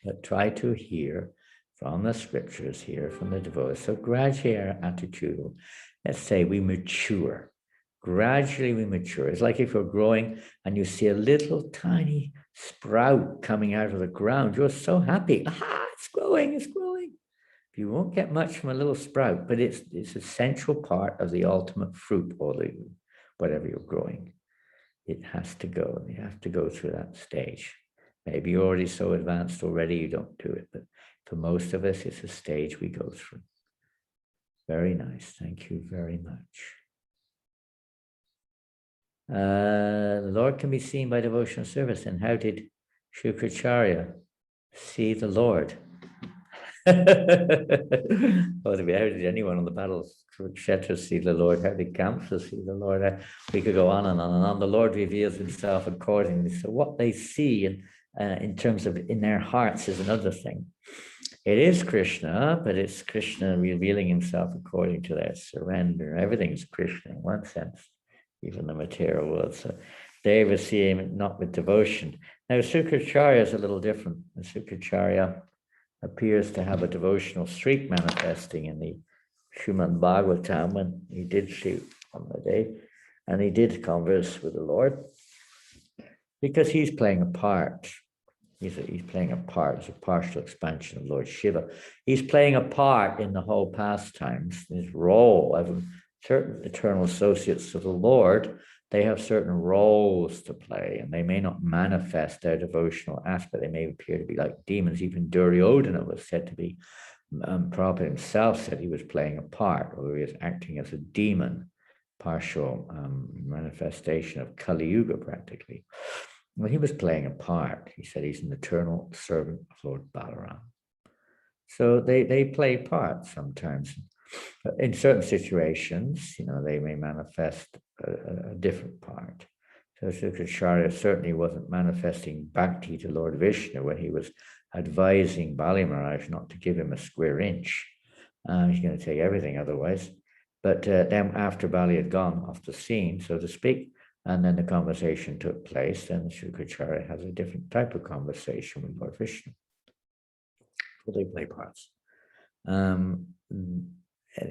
but try to hear from the scriptures, hear from the devotees. So gradually our attitude, let's say we mature. Gradually we mature. It's like if you're growing and you see a little tiny sprout coming out of the ground, you're so happy. Aha, it's growing, it's growing. You won't get much from a little sprout, but it's a central part of the ultimate fruit or whatever you're growing. It has to go. You have to go through that stage. Maybe you're already so advanced already, you don't do it. But for most of us, it's a stage we go through. Very nice. Thank you very much. The Lord can be seen by devotional service. And how did Shukracharya see the Lord? How did anyone on the battlefield see the Lord? How did Kamsa see the Lord? We could go on and on and on. The Lord reveals himself accordingly. So what they see in terms of in their hearts is another thing. It is Krishna, but it's Krishna revealing himself according to their surrender. Everything's Krishna in one sense, even the material world. So they were seeing it not with devotion. Now, Shukracharya is a little different. Shukracharya appears to have a devotional streak manifesting in the Srimad Bhagavatam when he did shoot on the day, and he did converse with the Lord because he's playing a part. He's playing a part. It's a partial expansion of Lord Shiva. He's playing a part in the whole pastimes. His role of certain eternal associates of the Lord, they have certain roles to play, and they may not manifest their devotional aspect. They may appear to be like demons. Even Duryodhana was said to be, Prabhupada himself said he was playing a part, or he was acting as a demon, partial manifestation of Kali Yuga practically. Well, he was playing a part. He said he's an eternal servant of Lord Balaram. So they play parts sometimes. In certain situations, they may manifest a different part. So Shukracharya certainly wasn't manifesting bhakti to Lord Vishnu when he was advising Bali Maharaj not to give him a square inch. He's going to take everything otherwise. But then after Bali had gone off the scene, so to speak, and then the conversation took place, then Shukracharya has a different type of conversation with Lord Vishnu. So they play parts.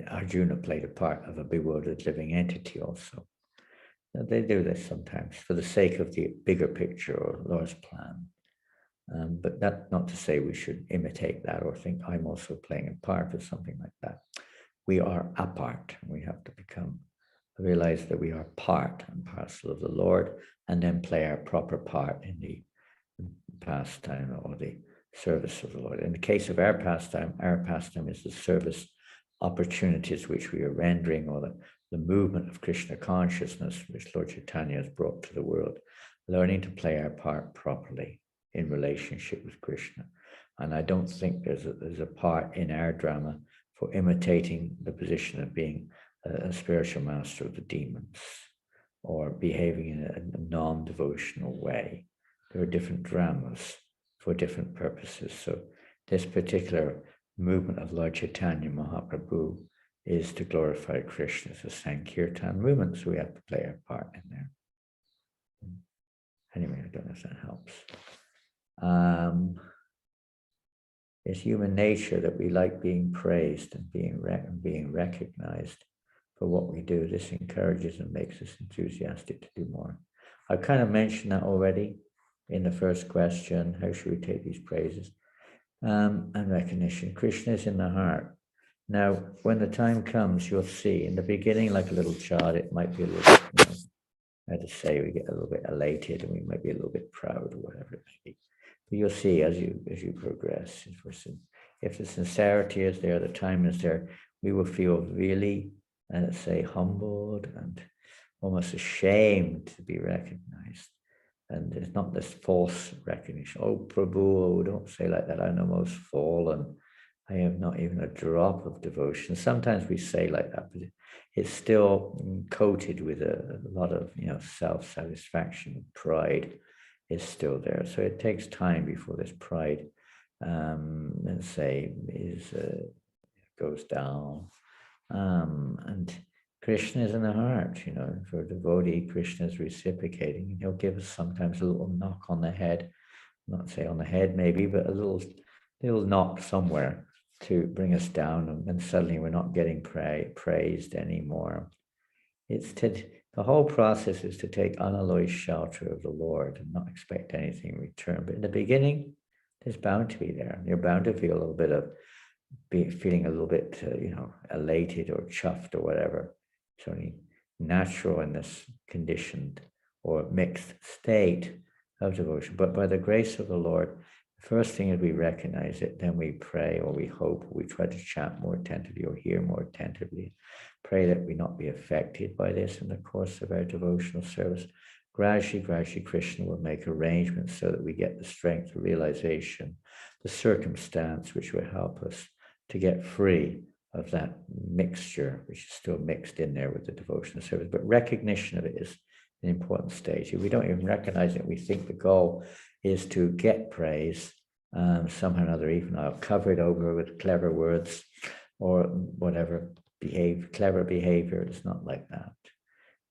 Arjuna played a part of a bewildered living entity also. They do this sometimes for the sake of the bigger picture or Lord's plan. But that not to say we should imitate that or think I'm also playing a part or something like that. We are a part. We have to realize that we are part and parcel of the Lord, and then play our proper part in the pastime or the service of the Lord. In the case of our pastime is the service opportunities which we are rendering, or the movement of Krishna consciousness which Lord Chaitanya has brought to the world, learning to play our part properly in relationship with Krishna. And I don't think there's a part in our drama for imitating the position of being a spiritual master of the demons or behaving in a non-devotional way. There are different dramas for different purposes. So this particular movement of Lord Chaitanya Mahaprabhu is to glorify Krishna. It's a Sankirtan movement, so we have to play our part in there. Anyway, I don't know if that helps. It's human nature that we like being praised and being recognized for what we do. This encourages and makes us enthusiastic to do more. I kind of mentioned that already in the first question. How should we take these praises? And recognition. Krishna is in the heart. Now, when the time comes, you'll see in the beginning, like a little child, it might be a little I just say we get a little bit elated and we might be a little bit proud or whatever it may be. But you'll see as you progress, if the sincerity is there, the time is there, we will feel really, let's say, humbled and almost ashamed to be recognized. And it's not this false recognition. Oh, Prabhu, oh, don't say like that. I'm the most fallen. I have not even a drop of devotion. Sometimes we say like that, but it's still coated with a lot of self-satisfaction, pride is still there. So it takes time before this pride, let's say, goes down. And Krishna is in the heart, for a devotee, Krishna is reciprocating, and he'll give us sometimes a little knock on the head, not say on the head maybe, but a little knock somewhere to bring us down, and suddenly we're not getting praised anymore. The whole process is to take unalloyed shelter of the Lord and not expect anything in return. But in the beginning, there's bound to be there. You're bound to feel a little bit of feeling a little bit, elated or chuffed or whatever. It's only natural in this conditioned or mixed state of devotion. But by the grace of the Lord, the first thing is we recognize it, then we pray or we hope, or we try to chant more attentively or hear more attentively. Pray that we not be affected by this in the course of our devotional service. Gradually, Krishna will make arrangements so that we get the strength, the realization, the circumstance which will help us to get free of that mixture, which is still mixed in there with the devotional service. But recognition of it is an important stage. If we don't even recognize it, we think the goal is to get praise somehow or another, even I'll cover it over with clever words or whatever, clever behavior. It's not like that.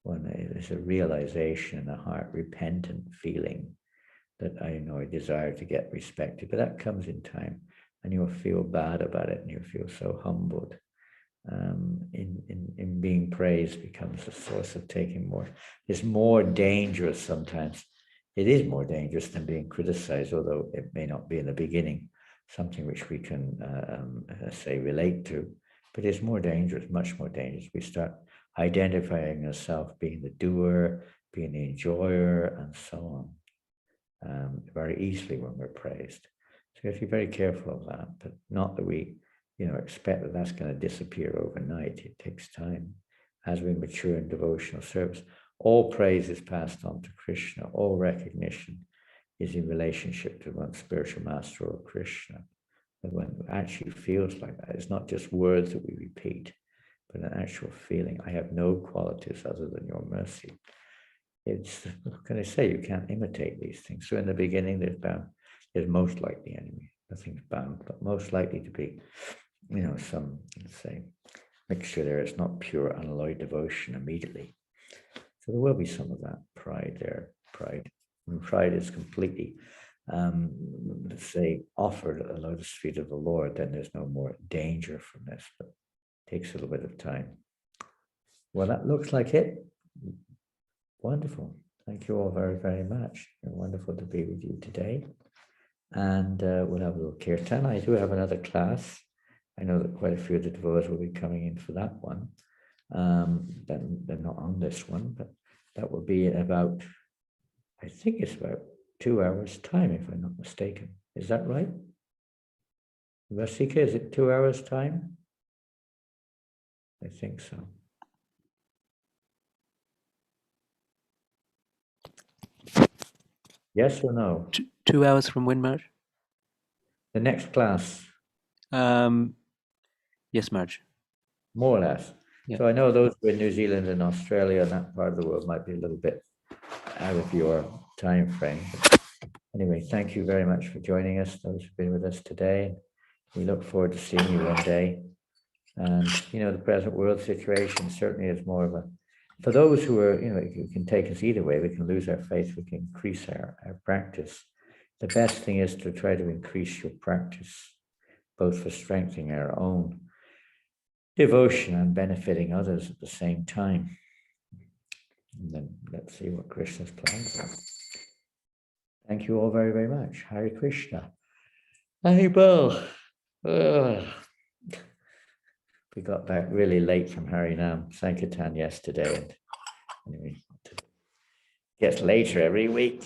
When there's a realization in the heart, repentant feeling that I desire to get respected, but that comes in time, and you'll feel bad about it, and you'll feel so humbled. In being praised becomes a source of taking more. It's more dangerous sometimes. It is more dangerous than being criticized, although it may not be in the beginning something which we can relate to, but it's more dangerous, much more dangerous. We start identifying ourselves being the doer, being the enjoyer, and so on, very easily when we're praised. So we have to be very careful of that, but not that we expect that that's going to disappear overnight. It takes time as we mature in devotional service. All praise is passed on to Krishna. All recognition is in relationship to one's spiritual master or Krishna. And when it actually feels like that, it's not just words that we repeat, but an actual feeling. I have no qualities other than your mercy. It's, what can I say? You can't imitate these things. So in the beginning, there's most likely enemy. Nothing's bound, but most likely to be, some, let's say, mixture there. It's not pure unalloyed devotion immediately. So there will be some of that pride there. When pride is completely, let's say, offered at the lotus feet of the Lord, then there's no more danger from this, but it takes a little bit of time. Well, that looks like it. Wonderful. Thank you all very, very much. Wonderful to be with you today. And we'll have a little kirtan. I do have another class. I know that quite a few of the devotees will be coming in for that one. They're not on this one, but that will be about, I think it's about 2 hours time, if I'm not mistaken. Is that right? Vasika, is it 2 hours time? I think so. Yes or no? 2 hours from when, Marge? The next class. Yes, Marge. More or less. Yeah. So I know those in New Zealand and Australia and that part of the world might be a little bit out of your time frame. But anyway, thank you very much for joining us, those who've been with us today. We look forward to seeing you one day. And, the present world situation certainly is more of a, for those who are, it can take us either way. We can lose our faith, we can increase our practice. The best thing is to try to increase your practice, both for strengthening our own devotion and benefiting others at the same time. And then let's see what Krishna's plans are. Thank you all very, very much. Hare Krishna. Hey, Bill. We got back really late from Harinam Sankirtan yesterday. And anyway, gets later every week.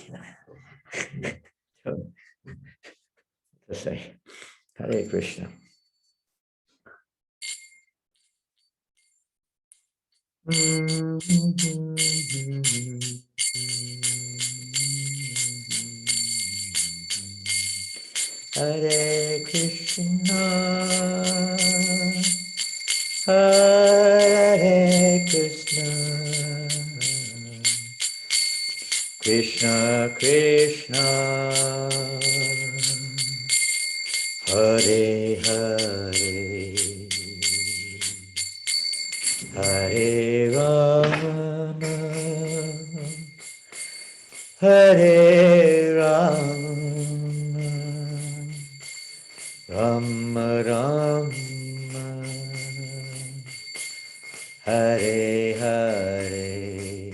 To say Hare Krishna. Hare Krishna, Hare Krishna, Krishna Krishna, Hare Hare, Hare Rama, Hare Rama, Rama Rama, Hare Hare,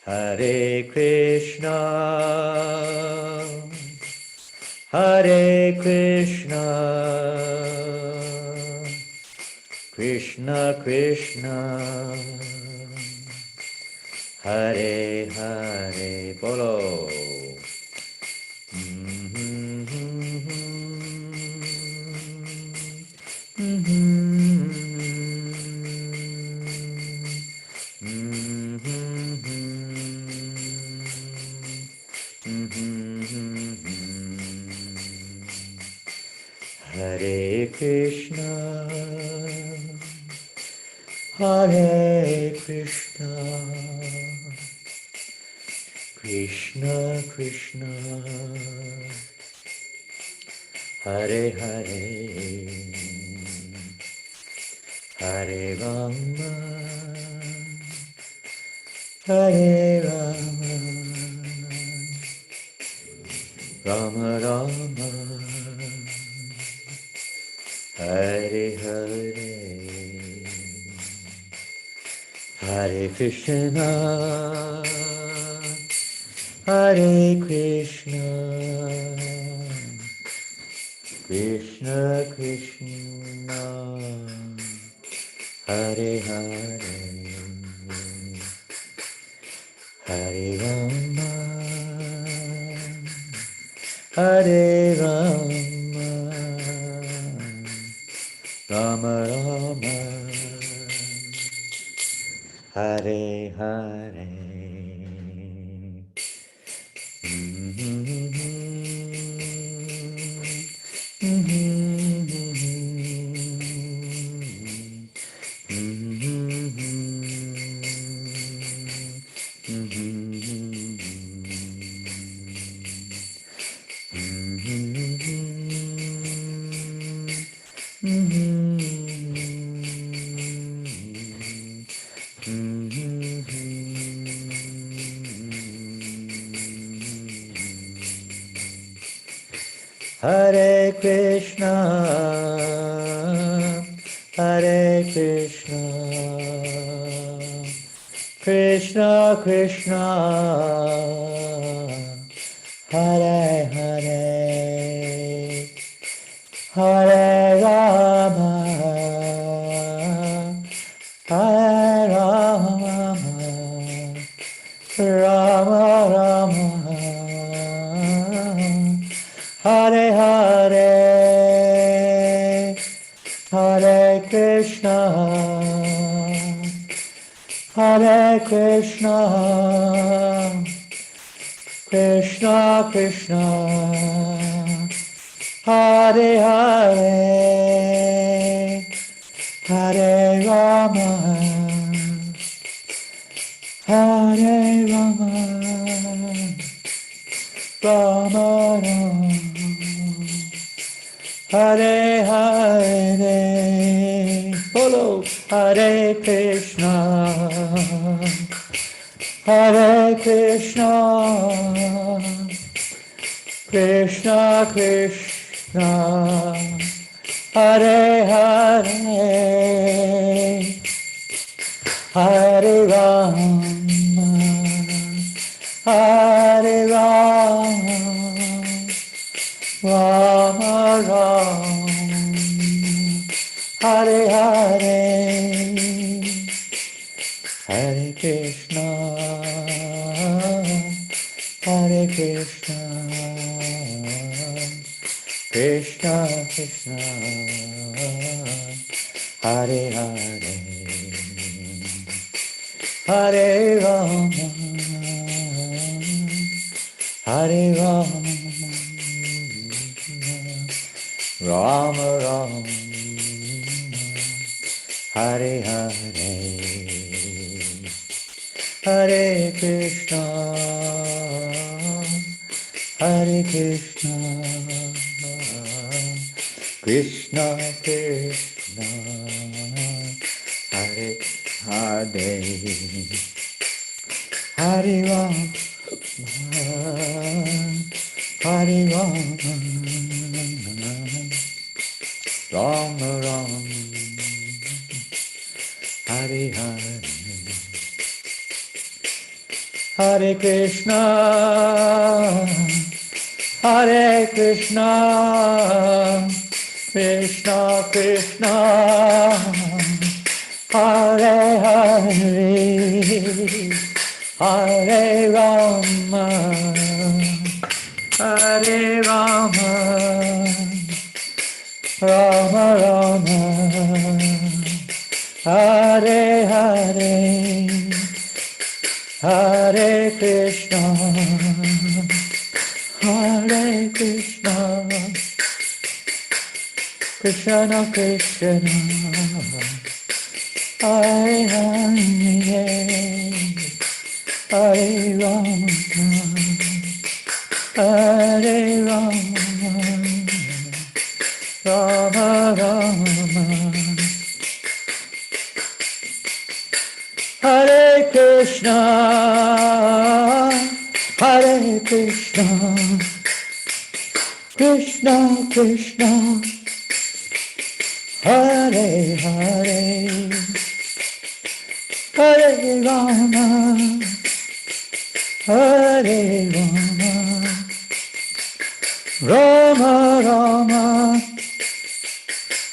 Hare Krishna, Hare Krishna, Krishna Krishna, Hare Hare, Bolo. Hare Krishna, Hare Krishna, Krishna Krishna, Hare Hare, Hare Rama, Hare Rama, Rama Rama, Hare Hare, Hare Krishna, Hare Krishna, Krishna Krishna, Hare Hare, Hare Rama, Hare Rama, Rama Rama, Hare Hare. Hare Krishna, Hare Krishna, Krishna Krishna, Hare Hare, Hare Rama, Hare Rama, Rama Rama, Hare Hare, Hare Krishna, Hare Krishna, Krishna Krishna, Hare Hare, Hare Rama, Hare Rama, Rama Rama, Hare Hare, Bolo, Hare Krishna, Hare Krishna, Krishna Krishna, Hare Hare, Hare Rama, Hare Rama, Rama Rama, Hare Hare, Hare Krishna, Krishna, Krishna Krishna, Hare Hare, Hare Rama, Hare Rama, Rama Rama, Hare Hare, Hare Krishna, Hare Krishna, Krishna Krishna, Hare Hare, Hare Rama, Hare Rama, Rama Rama, Hare Hare, Hare Krishna, Hare Krishna, Krishna Krishna, Hare Hare, Hare Rama, Hare Rama, Rama Rama, Hare Hare, Hare Krishna, Hare Krishna, Krishna Krishna, Hare Hare, Hare Rama, Hare Rama, Rama Rama, Hare Krishna, Hare Krishna, Krishna Krishna, Hare Hare, Hare Rama, Hare Rama, Rama Rama,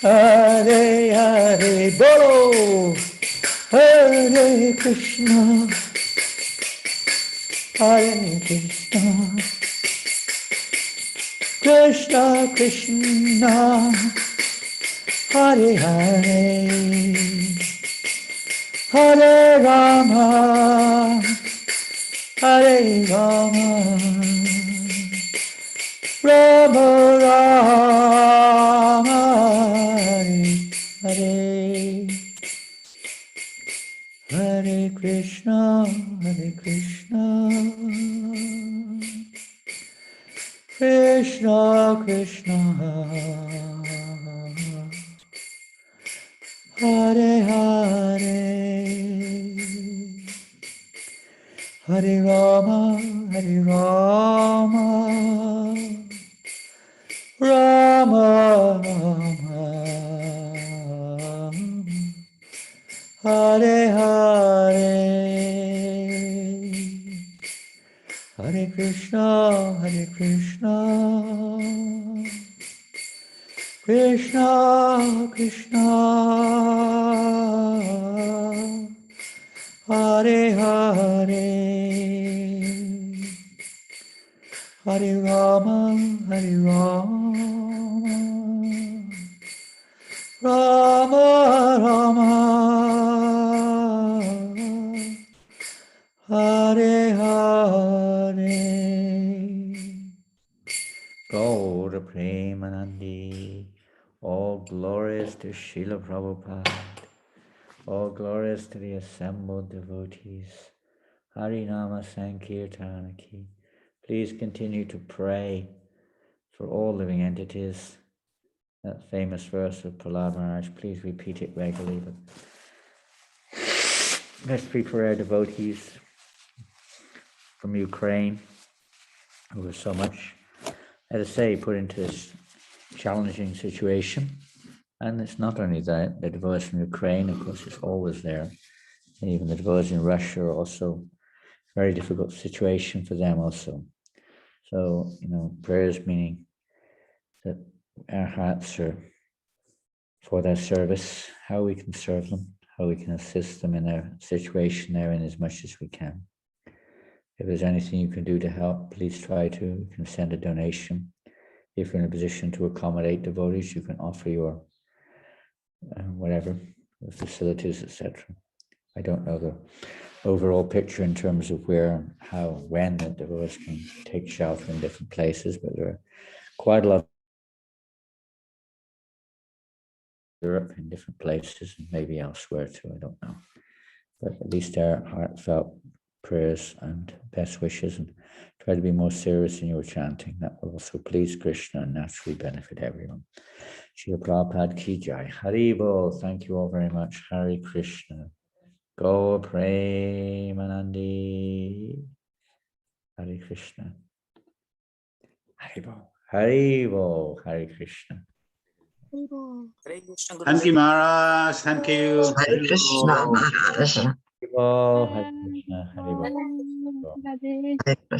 Hare Hare, Bolo, Hare Krishna, Hare Krishna, Krishna Krishna, Hare Hare, Hare Rama, Hare Rama, Rama Rama, Hare Hare, Hare Krishna, Hare Krishna, Krishna Krishna, Hare Hare, Hare Rama, Hare Rama, Rama Rama, Hare Hare, Hare Krishna, Hare Krishna, Krishna Krishna, Hare Hare, Hare Rama, Hare Rama, Rama Rama, Hare Hare. Gaur Premanandi, all glories to Srila Prabhupada, all glories to the assembled devotees. Harinama Sankirtana ki. Please continue to pray for all living entities. That famous verse of Prahlad Maharaj, please repeat it regularly. But let's pray for our devotees from Ukraine, who are so much, let us say, put into this challenging situation. And it's not only that, the devotees from Ukraine, of course, is always there. And even the devotees in Russia are also a very difficult situation for them also. So, prayers meaning that our hearts are for their service, how we can serve them, how we can assist them in their situation there in as much as we can. If there's anything you can do to help, please try to. You can send a donation. If you're in a position to accommodate devotees, you can offer your whatever, the facilities, etc. I don't know the overall picture in terms of where, how, when the devotees can take shelter in different places, but there are quite a lot of Europe in different places and maybe elsewhere too, I don't know. But at least our heartfelt prayers and best wishes, and try to be more serious in your chanting. That will also please Krishna and naturally benefit everyone. Srila Prabhupada Ki Jai. Hari Bol. Thank you all very much. Hare Krishna. Go Premanandi. Hare Krishna. Hari Bol. Hari Bol. Hare Krishna. Thank you, Maharaj. Thank you. Hare Krishna, Maharaj. Hari Bol. Hare Krishna. Hari Bol. Hare Krishna.